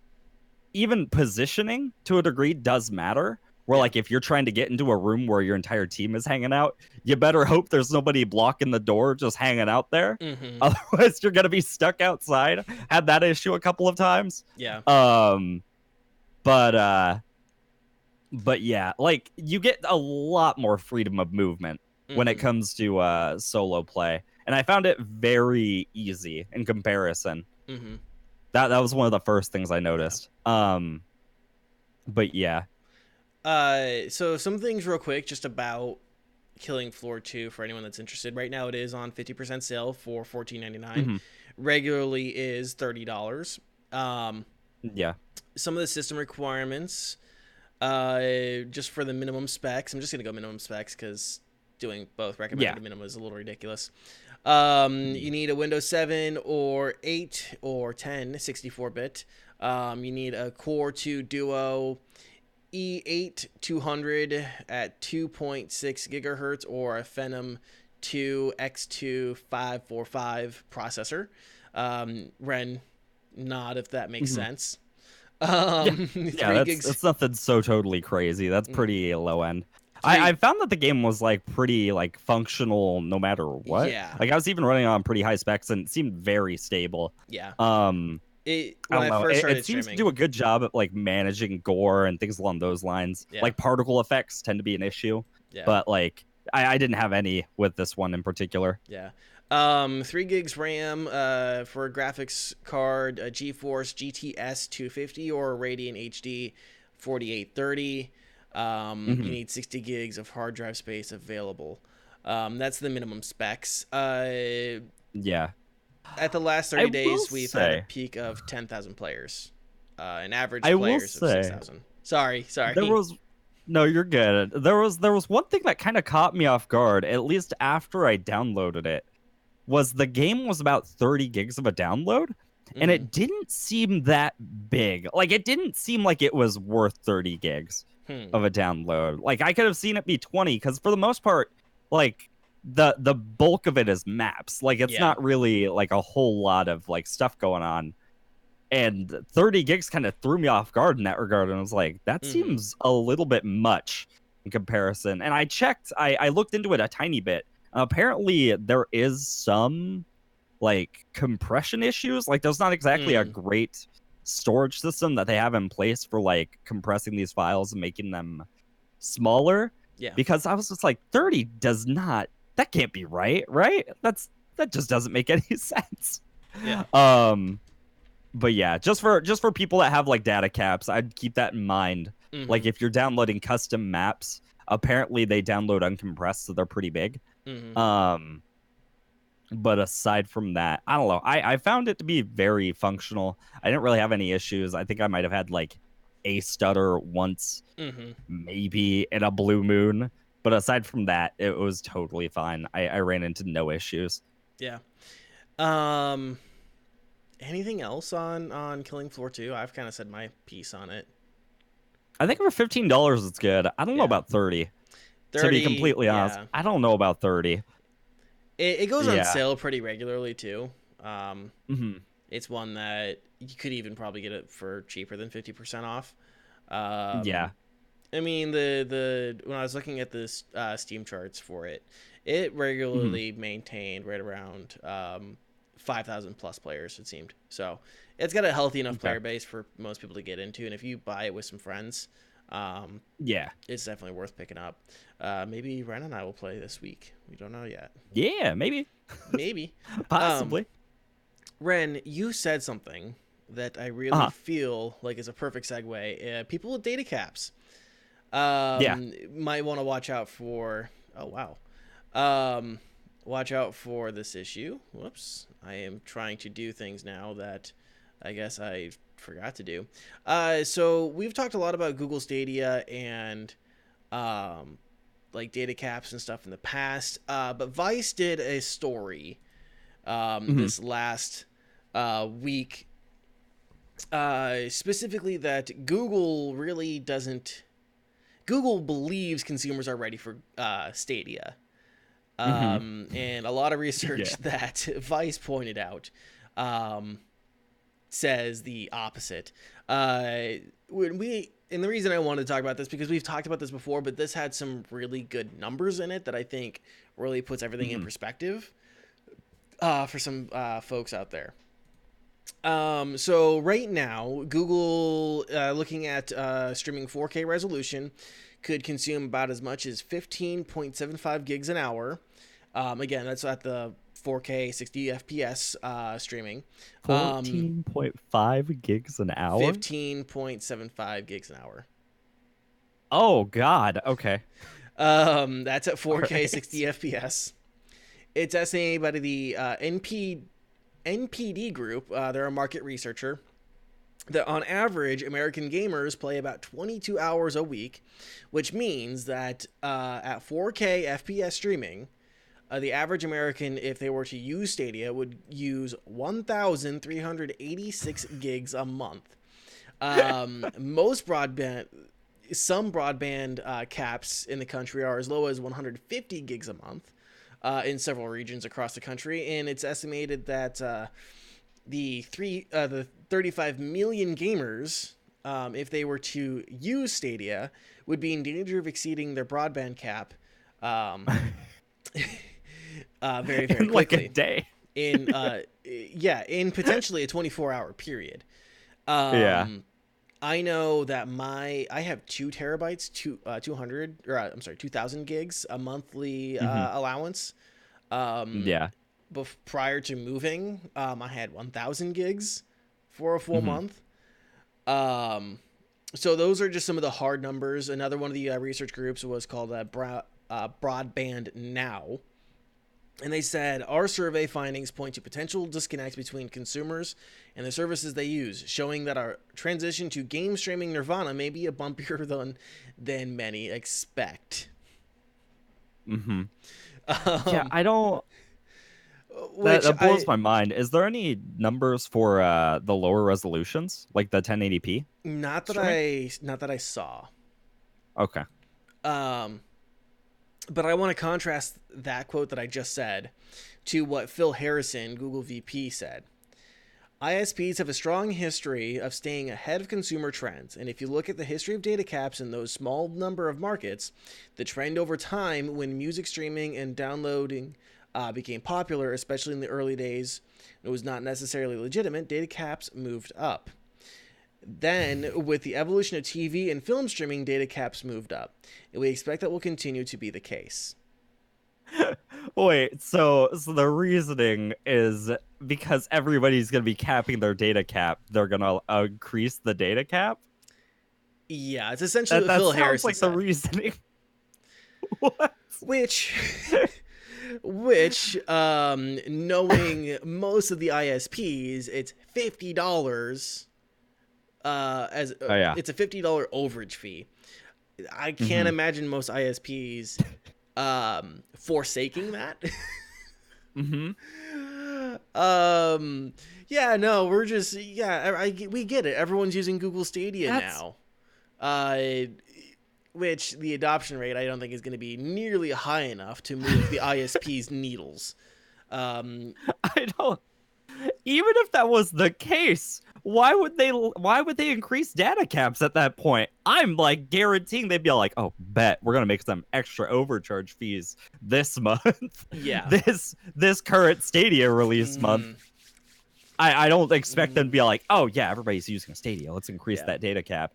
even positioning to a degree does matter. Where Yeah. like if you're trying to get into a room where your entire team is hanging out, you better hope there's nobody blocking the door just hanging out there. Mm-hmm. Otherwise, you're gonna be stuck outside. Had that issue a couple of times. Yeah. Um, but but yeah, like you get a lot more freedom of movement when it Mm-hmm. comes to solo play, and I found it very easy in comparison. Mm-hmm. That was one of the first things I Yeah. noticed. But yeah. So some things real quick just about Killing Floor 2 for anyone that's interested. Right now it is on 50% sale for $14.99. Hmm. Regularly is $30. Um, Yeah. some of the system requirements, just for the minimum specs. I'm just gonna go minimum specs because doing both recommended Yeah. to minimum is a little ridiculous. You need a Windows 7 or 8 or 10 64-bit. You need a Core 2 Duo E8 200 at 2.6 gigahertz or a Phenom 2 X2 545 processor. Ren, nod if that makes Hmm. sense. Yeah. Yeah, 3 that's gigs. that's nothing so totally crazy. That's Mm, pretty low end. I 3. found that the game was like pretty like functional no matter what. Yeah. Like I was even running on pretty high specs and it seemed very stable. Yeah. Um I When don't I know. first It started seems to streaming. do a good job at like managing gore and things along those lines. Yeah. Like particle effects tend to be an issue, Yeah. but like I didn't have any with this one in particular. Yeah. 3 gigs RAM for a graphics card, a GeForce GTS 250 or a Radeon HD 4830. You Hmm. need 60 gigs of hard drive space available. That's the minimum specs. Yeah. At the last I 30 will days, we've had a say, peak of 10,000 players. An average I will players of say 6,000. Sorry, there sorry. was no, you're good. There was one thing that kind of caught me off guard, at least after I downloaded it, was the game was about 30 gigs of a download, and Mm-hmm. it didn't seem that big. Like it didn't seem like it was worth 30 gigs Hmm. of a download. Like I could have seen it be 20 because for the most part, like the bulk of it is maps. Like it's Yeah. not really like a whole lot of like stuff going on. And 30 gigs kind of threw me off guard in that regard. And I was like, that Mm-hmm. seems a little bit much in comparison. And I checked, I looked into it a tiny bit. Apparently, there is some like compression issues. Like, there's not exactly a Mm. great storage system that they have in place for like compressing these files and making them smaller. Yeah. Because I was just like, 30 does not, that can't be right, right? That just doesn't make any sense. Yeah. Um, but yeah, just for people that have like data caps, I'd keep that in mind. Mm-hmm. Like if you're downloading custom maps, apparently they download uncompressed, so they're pretty big. Mm-hmm. Um, but aside from that, I don't know. I found it to be very functional. I didn't really have any issues. I think I might have had like a stutter once, Mm-hmm. maybe in a blue moon. But aside from that, it was totally fine. I ran into no issues. Yeah. Um. Anything else on Killing Floor 2? I've kind of said my piece on it. I think for $15, it's good. I don't know Yeah. about 30. To be 30, completely honest, yeah. I don't know about 30. It goes on Yeah. sale pretty regularly too. Um, Hmm. it's one that you could even probably get it for cheaper than 50% off. Um, Yeah. I mean the when I was looking at this Steam charts for it, it Hmm. regularly maintained right around 5,000 plus players. It seemed so. It's got a healthy enough Okay. player base for most people to get into, and if you buy it with some friends, Yeah. It's definitely worth picking up. Maybe Ren and I will play this week. We don't know yet. Yeah, maybe. Maybe. Possibly. Ren, you said something that I really feel like is a perfect segue. People with data caps might want to watch out for. Oh wow. Watch out for this issue. Whoops. I am trying to do things now that I guess I forgot to do. So we've talked a lot about Google Stadia and like data caps and stuff in the past. But Vice did a story this last week, specifically that Google really doesn't. Google believes consumers are ready for Stadia. And a lot of research that Vice pointed out says the opposite. And the reason I wanted to talk about this because we've talked about this before, but this had some really good numbers in it that I think really puts everything in perspective for some folks out there. So right now, Google, looking at streaming 4K resolution, could consume about as much as 15.75 gigs an hour. Again, that's at the 4K 60 FPS streaming. 14.5 gigs an hour? 15.75 gigs an hour. Oh, God. Okay. That's at 4K right. 60 FPS. It's estimated by the NPD group, they're a market researcher, that on average, American gamers play about 22 hours a week, which means that at 4K FPS streaming, the average American, if they were to use Stadia, would use 1,386 gigs a month. Some broadband caps in the country are as low as 150 gigs a month. In several regions across the country, and it's estimated that the 35 million gamers, if they were to use Stadia, would be in danger of exceeding their broadband cap, very very quickly. Like a day. in potentially a 24-hour period. I know that I have 2 terabytes, 2,000 gigs, a monthly allowance. Prior to moving, I had 1,000 gigs for a full month. So those are just some of the hard numbers. Another one of the research groups was called Broadband Now. And they said, our survey findings point to potential disconnect between consumers and the services they use, showing that our transition to game streaming nirvana may be a bumpier than many expect. Yeah, I don't... That blows my mind. Is there any numbers for the lower resolutions, like the 1080p? Not that I saw. Okay. But I want to contrast that quote that I just said to what Phil Harrison, Google VP, said. ISPs have a strong history of staying ahead of consumer trends, and if you look at the history of data caps in those small number of markets, the trend over time when music streaming and downloading became popular, especially in the early days, it was not necessarily legitimate, data caps moved up. Then, with the evolution of TV and film streaming, data caps moved up. And we expect that will continue to be the case. Wait, so the reasoning is because everybody's going to be capping their data cap, they're going to increase the data cap? Yeah, it's essentially what Phil Harrison like said. The reasoning. What? Which, knowing most of the ISPs, it's $50. It's a $50 overage fee. I can't imagine most ISPs forsaking that. We get it. Everyone's using Google Stadia now. Which the adoption rate I don't think is going to be nearly high enough to move the ISP's needles. I don't. Even if that was the case, why would they increase data caps at that point? I'm like guaranteeing they'd be like, oh, bet we're gonna make some extra overcharge fees this month. Yeah. This current Stadia release month. I don't expect them to be like, oh yeah, everybody's using Stadia. Let's increase that data cap.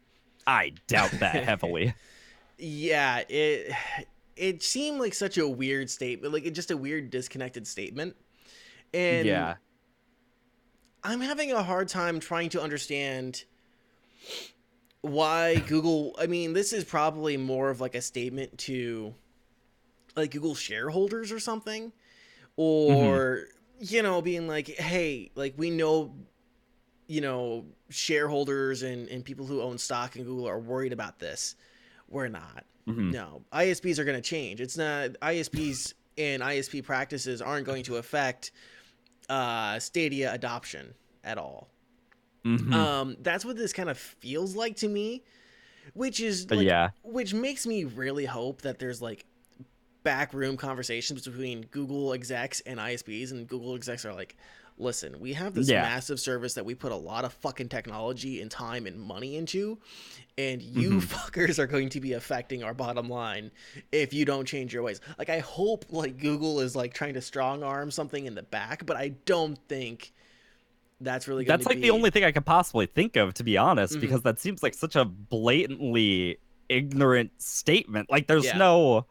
I doubt that heavily. Yeah, it seemed like such a weird statement, like just a weird disconnected statement. And Yeah. I'm having a hard time trying to understand why Google, I mean, this is probably more of like a statement to like Google shareholders or something, Hmm. or being like, hey, like we know, shareholders and people who own stock in Google are worried about this. We're not. Hmm. No, ISPs are going to change. It's not ISPs and ISP practices aren't going to affect Stadia adoption at all. Hmm. That's what this kind of feels like to me, which is like, Yeah. which makes me really hope that there's like backroom conversations between Google execs and ISPs, and Google execs are like, listen, we have this Yeah. massive service that we put a lot of fucking technology and time and money into, and you Hmm. fuckers are going to be affecting our bottom line if you don't change your ways. Like, I hope like Google is like trying to strong arm something in the back, but I don't think that's really going to That's like the be. only thing I could possibly think of, to be honest, Mhm. because that seems like such a blatantly ignorant statement. Like, there's Yeah. no.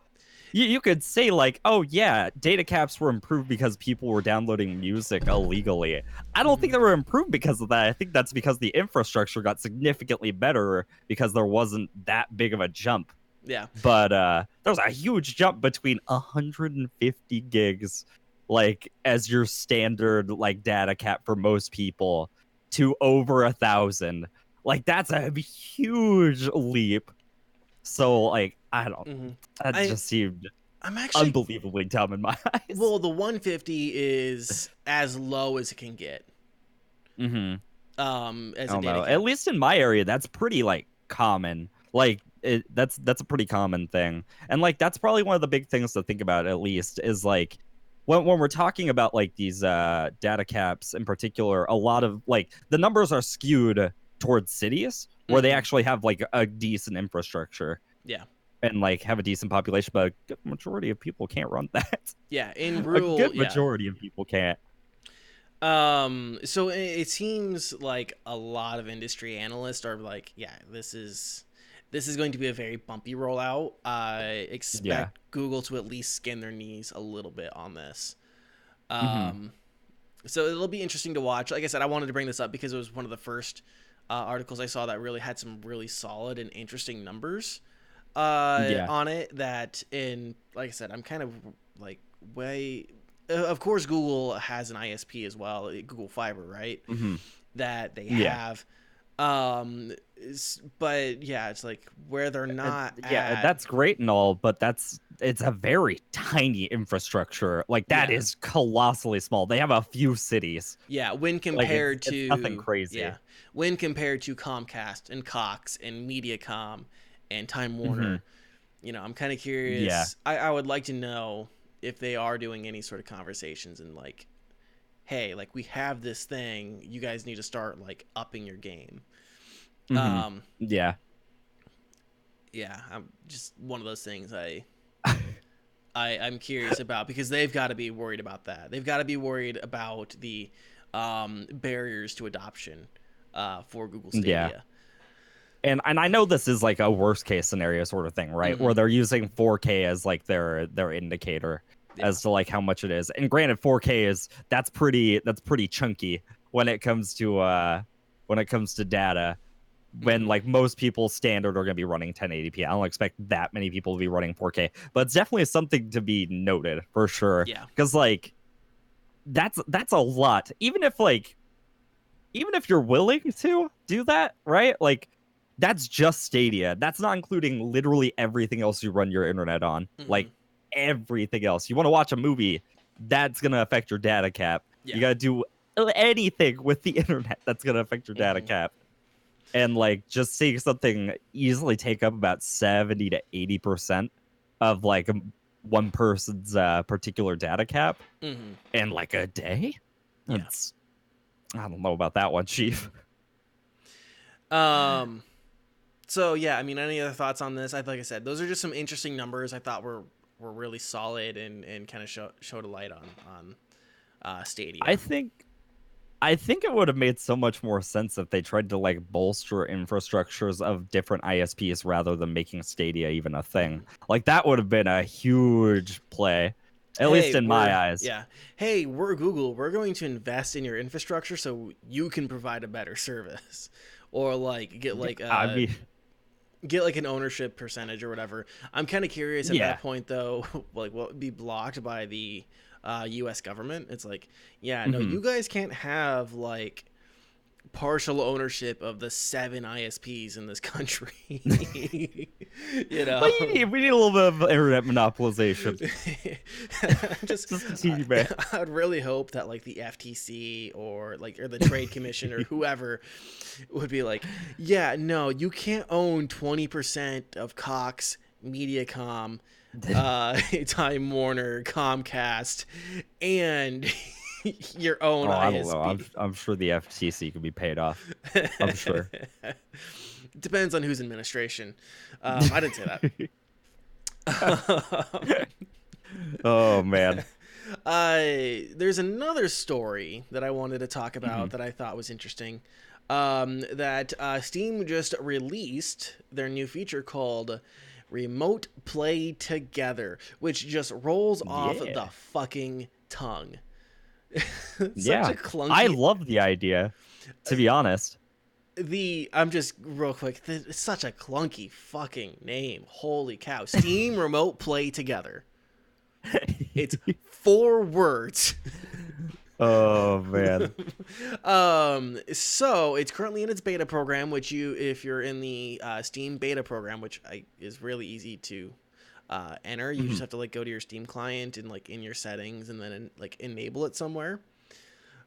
You could say, like, oh, yeah, data caps were improved because people were downloading music illegally. I don't think Mhm. they were improved because of that. I think that's because the infrastructure got significantly better because there wasn't that big of a jump. Yeah. But there's a huge jump between 150 gigs, like as your standard like data cap for most people, to over 1,000. Like that's a huge leap. So like I don't, Mhm. that I just seemed I'm actually, unbelievably dumb in my eyes. well, the 150 is as low as it can get. Hmm. I As a don't data know. At cap. least in my area, that's pretty like common. Like that's a pretty common thing. And like that's probably one of the big things to think about at least is like when we're talking about like these data caps in particular, a lot of like the numbers are skewed towards cities where they Mhm. actually have like a decent infrastructure Yeah. and like have a decent population, but a good majority of people can't run that. Yeah, in A rural, good yeah. majority of people can't. So it seems like a lot of industry analysts are like, yeah, this is going to be a very bumpy rollout. I Yeah. expect Google to at least skin their knees a little bit on this. Hmm. Um, so it'll be interesting to watch. Like I said, I wanted to bring this up because it was one of the first articles I saw that really had some really solid and interesting numbers Yeah. on it. That, in like I said, I'm kind of like way. Of course, Google has an ISP as well, Google Fiber, right? Hmm. That they Yeah. have. But yeah, it's like where they're not Yeah, at. that's great and all, but it's a very tiny infrastructure. Like that Yeah, is colossally small. They have a few cities. yeah. When Like compared it's nothing to, crazy. yeah, when compared to Comcast and Cox and MediaCom and Time Hmm. Warner, I'm kind of Yeah. curious. I would like to know if they are doing any sort of conversations and like, hey, like we have this thing, you guys need to start like upping your game. Hmm. Um, Yeah. yeah, I'm just one of those things I'm curious about, because they've got to be worried about that. They've got to be worried about the barriers to adoption for Google Yeah. Stadia. And I know this is like a worst case scenario sort of thing, right? Mm-hmm. Where they're using 4K as like their indicator Yeah. as to like how much it is. And granted, 4K is that's pretty chunky when it comes to data. When Mm-hmm. like most people standard are going to be running 1080p. I don't expect that many people to be running 4K, but it's definitely something to be noted for sure. Yeah. Because like that's a lot. Even if you're willing to do that, right? Like that's just Stadia. That's not including literally everything else you run your internet on. Mm-hmm. Like everything else. You want to watch a movie, that's gonna affect your data cap. You Yeah. gotta do anything with the internet that's gonna affect your data Mm-hmm. cap. And like just seeing something easily take up about 70 to 80% of like one person's particular data cap Mm-hmm. in like a day. Yeah. That's I don't know about that one, Chief. Um. So yeah, I mean, any other thoughts on this? Like I said, those are just some interesting numbers I thought were really solid and kind of showed a light on I Stadia. think I think it would have made so much more sense if they tried to like bolster infrastructures of different ISPs rather than making Stadia even a thing. Like that would have been a huge play, at least Hey, in my eyes. yeah. Hey, we're Google. We're going to invest in your infrastructure so you can provide a better service, or like I mean, get like an ownership percentage or whatever. I'm kind of curious at yeah. that point though, like what would be blocked by the U.S. government? It's like, yeah, no, Mhm. you guys can't have like partial ownership of the 7 ISPs in this country. you Well, know, we need a little bit of internet monopolization. just Just a teeny bit. I'd really hope that like the FTC or the Trade Commission or whoever would be like, yeah, no, you can't own 20% of Cox, Mediacom, Time Warner, Comcast, and your own Oh, I don't know. ISP. I'm sure the FTC could be paid off. I'm sure. Depends on who's in administration. I didn't say that. Oh man. There's another story that I wanted to talk about that I thought was interesting. That Steam just released their new feature called Remote Play Together, which just rolls off Yeah. the fucking tongue. Such Yeah. a clunky. I love the idea, to be honest. I'm just real quick. It's such a clunky fucking name. Holy cow! Steam Remote Play Together. It's 4 words. Oh man. So it's currently in its beta program, which if you're in the Steam beta program, which is really easy to enter, you just have to like go to your Steam client and like in your settings and then like enable it somewhere.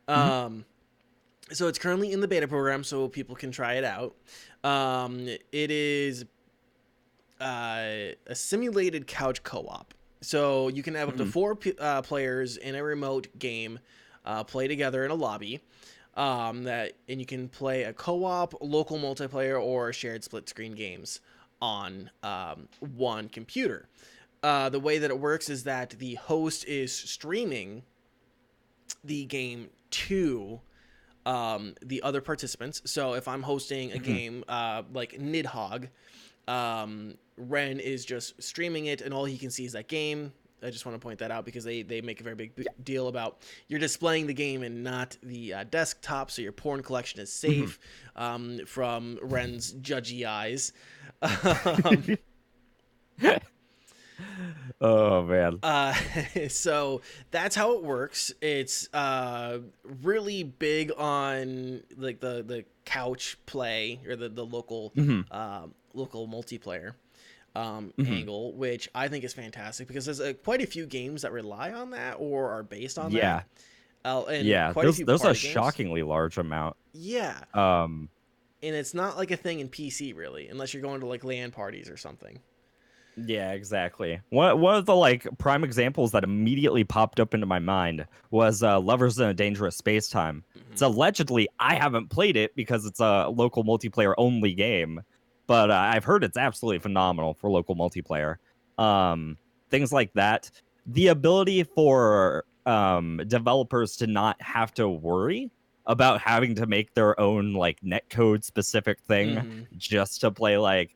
So it's currently in the beta program, so people can try it out. It is a simulated couch co-op. So you can have up to 4 players in a remote game play together in a lobby. And you can play a co-op, local multiplayer, or shared split-screen games on one computer. The way that it works is that the host is streaming the game to the other participants. So if I'm hosting a game like Nidhogg, Ren is just streaming it, and all he can see is that game. I just want to point that out because they make a very big deal about you're displaying the game and not the desktop, so your porn collection is safe from Ren's judgy eyes. Oh man. So that's how it works. It's really big on like the couch play or the local local multiplayer angle, which I think is fantastic because there's quite a few games that rely on that or are based on that. And quite a few there's a party games. shockingly large amount. Yeah. Um, And it's not like a thing in PC really, unless you're going to like LAN parties or something. yeah, exactly. One of the like prime examples that immediately popped up into my mind was Lovers in a Dangerous Space Time. It's allegedly, I haven't played it because it's a local multiplayer only game, but I've heard it's absolutely phenomenal for local multiplayer. Things like that. The ability for developers to not have to worry about having to make their own like netcode specific thing just to play like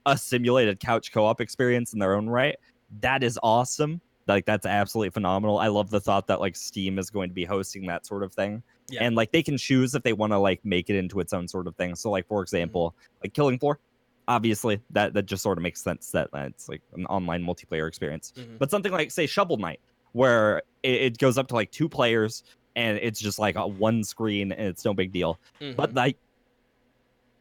a simulated couch co-op experience in their own right. That is awesome. Like that's absolutely phenomenal. I love the thought that like Steam is going to be hosting that sort of thing. Yeah. And like they can choose if they want to like make it into its own sort of thing. So like for example, like Killing Floor, obviously that just sort of makes sense that it's like an online multiplayer experience. But something like say Shovel Knight, where it goes up to like 2 players and it's just like a one screen and it's no big deal. But like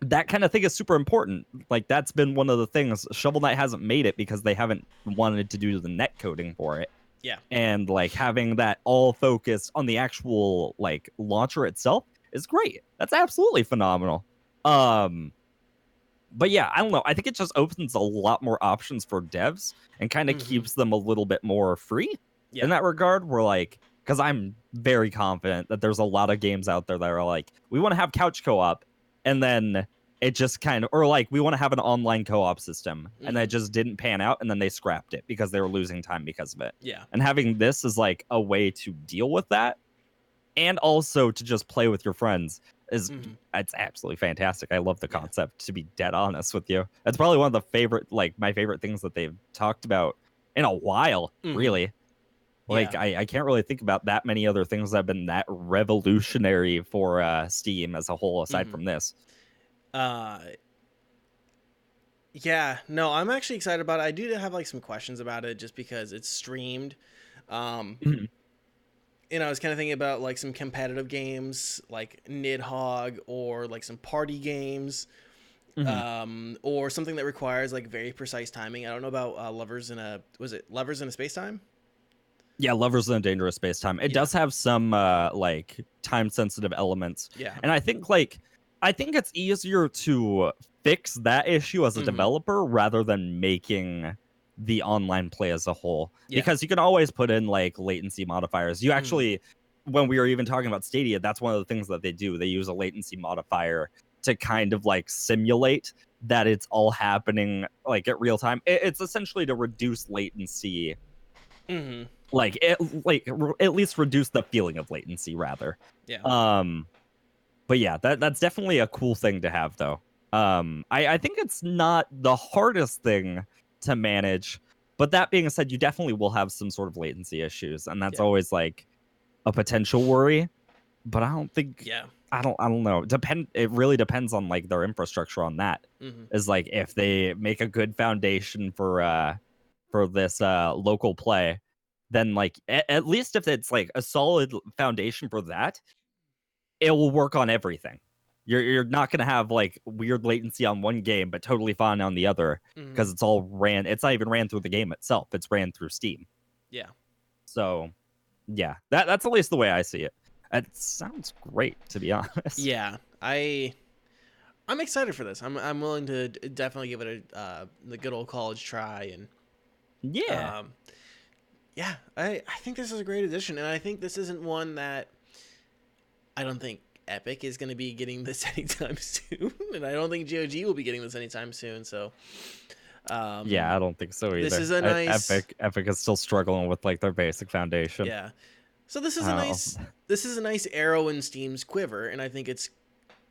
that kind of thing is super important. Like that's been one of the things. Shovel Knight hasn't made it because they haven't wanted to do the net coding for it. Yeah. And like having that all focused on the actual like launcher itself is great. That's absolutely phenomenal. But yeah, I don't know. I think it just opens a lot more options for devs and kind of keeps them a little bit more free in that regard. We're like, because I'm very confident that there's a lot of games out there that are like, we want to have couch co-op, and then it just kind of, or like, we want to have an online co-op system, and that just didn't pan out, and then they scrapped it because they were losing time because of it. Yeah. And having this is like a way to deal with that and also to just play with your friends is Mhm. it's absolutely fantastic. I love the Yeah. concept, to be dead honest with you. That's probably one of the my favorite things that they've talked about in a while, Mhm. really. Like Yeah. I can't really think about that many other things that have been that revolutionary for Steam as a whole aside Mhm. from this. Uh, yeah. No, I'm actually excited about it. I do have like some questions about it just because it's streamed. Um, Mhm. and I was kind of thinking about like some competitive games like Nidhogg or like some party games, Mhm. or something that requires like very precise timing. I don't know about Lovers in a Space Time? Yeah, Lovers in a Dangerous Space Time. It Yeah. does have some like time sensitive elements. Yeah. And I think it's easier to fix that issue as a Mm-hmm. developer rather than making the online play as a whole. Yeah. Because you can always put in like latency modifiers. You Mm-hmm. actually when we were even talking about Stadia, that's one of the things that they do. They use a latency modifier to kind of like simulate that it's all happening like at real time. It's essentially to reduce latency, Mm-hmm. at least reduce the feeling of latency rather. Yeah. um but yeah, that's definitely a cool thing to have though. I think it's not the hardest thing to manage, but that being said, you definitely will have some sort of latency issues, and that's Yeah. always like a potential worry. But Yeah. I don't know. It really depends on like their infrastructure on that. Mm-hmm. Is like if they make a good foundation for this local play, then like at least if it's like a solid foundation for that, it will work on everything. You're not gonna have like weird latency on one game, but totally fine on the other Mm-hmm. because it's all ran. It's not even ran through the game itself. It's ran through Steam. Yeah. So yeah, that's at least the way I see it. It sounds great, to be honest. Yeah. I'm excited for this. I'm willing to definitely give it a the good old college try, and Yeah. um yeah, I think this is a great addition, and I think this isn't one that I don't think Epic is going to be getting this anytime soon, and I don't think GOG will be getting this anytime soon. So, Yeah, I don't think so this either. is a nice, Epic is still struggling with like their basic foundation. yeah. So this is a Oh. nice arrow in Steam's quiver, and I think it's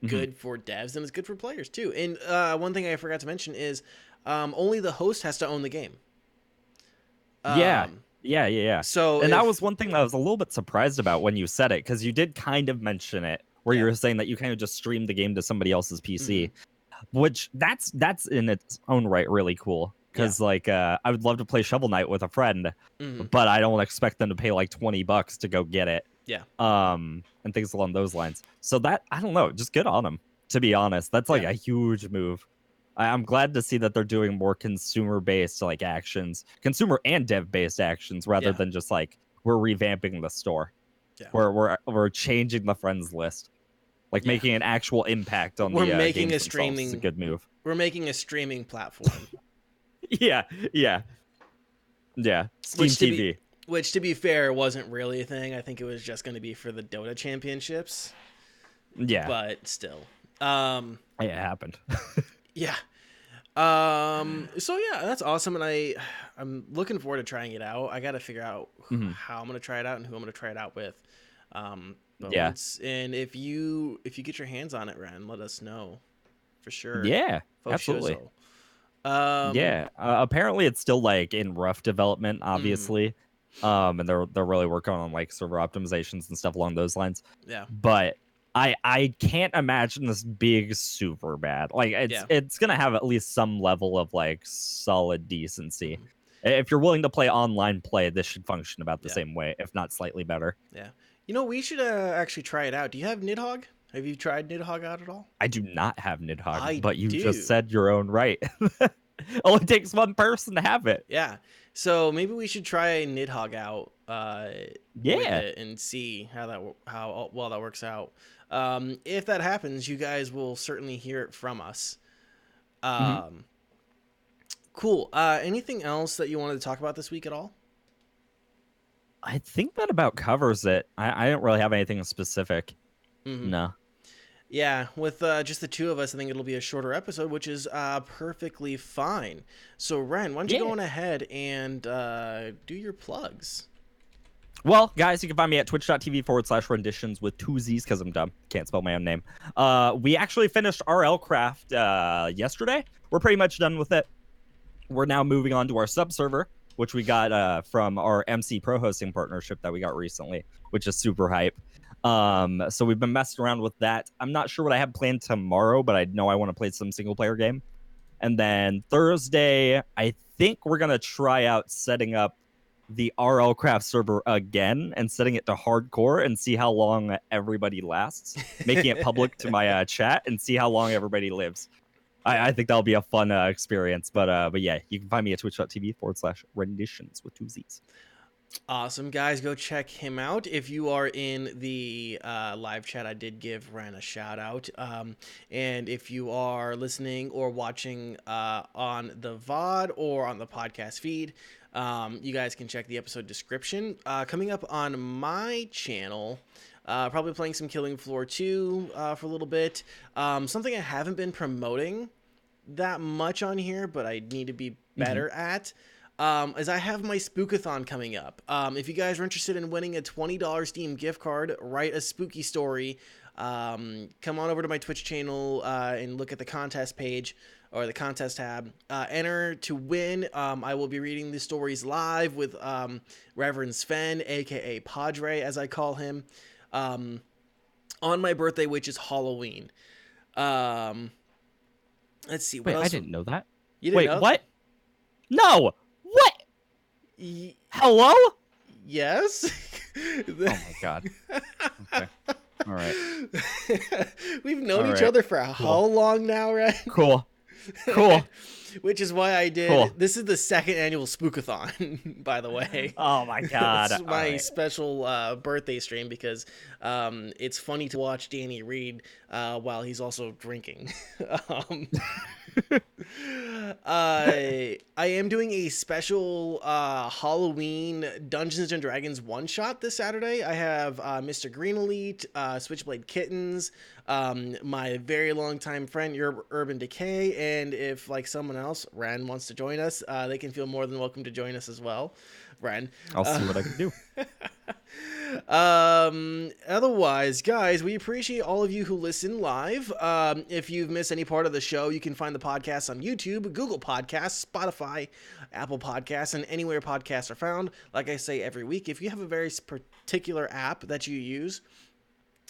Mhm. good for devs and it's good for players too. And one thing I forgot to mention is only the host has to own the game. Yeah. Um, Yeah. so And that if was one thing that I was a little bit surprised about when you said it, because you did kind of mention it, where you yeah, were saying that you kind of just streamed the game to somebody else's hmm PC, which that's in its own right really cool. yeah, Because like I would love to play Shovel Knight with a friend, hmm but I don't expect them to pay like $20 to go get it. yeah, And things along those lines. So that I don't know, just good on them. To be honest, that's like yeah, a huge move. I'm glad to see that they're doing more consumer-based like actions, consumer and dev-based actions, rather yeah, than just like we're revamping the store, yeah, we're changing the friends list, like yeah. making an actual impact on We're the making games a themselves. Is a streaming good move. we're making a streaming platform. Yeah, yeah, yeah. Steam which to be TV. which to be fair wasn't really a thing. I think it was just going to be for the Dota championships, Yeah, but still. Um it happened. yeah. So yeah, that's awesome, and I'm looking forward to trying it out. I got to figure out Mhm. how I'm going to try it out and who I'm going to try it out with. But Yeah, if you get your hands on it, Ren, let us know for sure. yeah, For sure. absolutely. So. Um Yeah, apparently it's still like in rough development, mhm, obviously, and they're really working on like server optimizations and stuff along those lines. yeah. But I can't imagine this being super bad. Like Yeah. it's gonna have at least some level of like solid decency. Mhm, If you're willing to play online play, this should function about the yeah. same way, if not slightly better. Yeah. You know, we should actually try it out. Do you have Nidhogg? Have you tried Nidhogg out at all? I do not have Nidhogg, I but you just do. said your own right. Only takes one person to have it. Yeah. So maybe we should try Nidhogg out with Yeah. it and see how well that works out. If that happens, you guys will certainly hear it from us. Mhm. Um, cool. Anything else that you wanted to talk about this week at all? I think that about covers it. I don't really have anything specific. Mm-hmm. No. Yeah, with just the two of us, I think it'll be a shorter episode, which is perfectly fine. So, Ren, why don't you go Yeah. on ahead and do your plugs? Well, guys, you can find me at twitch.tv/renditions with two Z's because I'm dumb. Can't spell my own name. We actually finished RL Craft yesterday. We're pretty much done with it. We're now moving on to our sub server, which we got from our MC Pro hosting partnership that we got recently, which is super hype. So we've been messing around with that. I'm not sure what I have planned tomorrow, but I know I want to play some single player game. And then Thursday, I think we're going to try out setting up the RL Craft server again and setting it to hardcore and see how long everybody lasts, making it public to my chat and see how long everybody lives. I think that'll be a fun experience. But yeah, you can find me at twitch.tv/renditions with two Z's. Awesome, guys. Go check him out. If you are in the live chat, I did give Ren a shout out. And if you are listening or watching on the VOD or on the podcast feed, you guys can check the episode description. Coming up on my channel, probably playing some Killing Floor 2 for a little bit. Something I haven't been promoting that much on here, but I need to be better at. As I have my Spookathon coming up. If you guys are interested in winning a $20 Steam gift card, write a spooky story, come on over to my Twitch channel and look at the contest page or the contest tab. Enter to win. I will be reading the stories live with Reverend Sven, aka Padre, as I call him, on my birthday, which is Halloween. Let's see. What else? I didn't know that. You didn't know? What? No. What? Hello? Yes. Oh my god. Okay. All right. We've known each other for how long now, right? Cool. Which is why I did. Cool. This is the second annual Spookathon, by the way. Oh my god. It's my special birthday stream because it's funny to watch Danie read while he's also drinking. I am doing a special Halloween Dungeons and Dragons one-shot this Saturday. I have Mr. Green Elite, Switchblade Kittens, my very long-time friend Urban Decay, and if like someone else, Ren, wants to join us, they can feel more than welcome to join us as well. Ren, I'll see what I can do. Otherwise, guys, we appreciate all of you who listen live. If you've missed any part of the show, you can find the podcast on YouTube, Google Podcasts, Spotify, Apple Podcasts, and anywhere podcasts are found. Like I say every week, if you have a very particular app that you use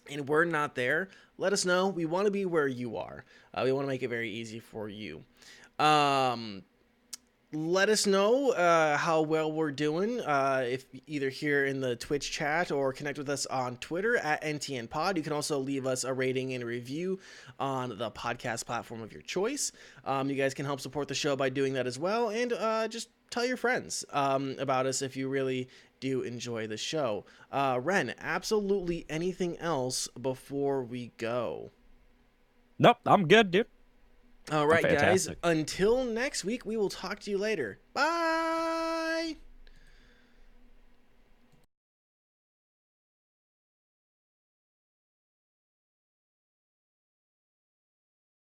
and we're not there, let us know. We want to be where you are. We want to make it very easy for you. Let us know how well we're doing, if either here in the Twitch chat or connect with us on Twitter at NTNPod. You can also leave us a rating and a review on the podcast platform of your choice. You guys can help support the show by doing that as well. And just tell your friends about us if you really do enjoy the show. Ren, absolutely anything else before we go? Nope, I'm good, dude. All right, guys. Until next week, we will talk to you later. Bye.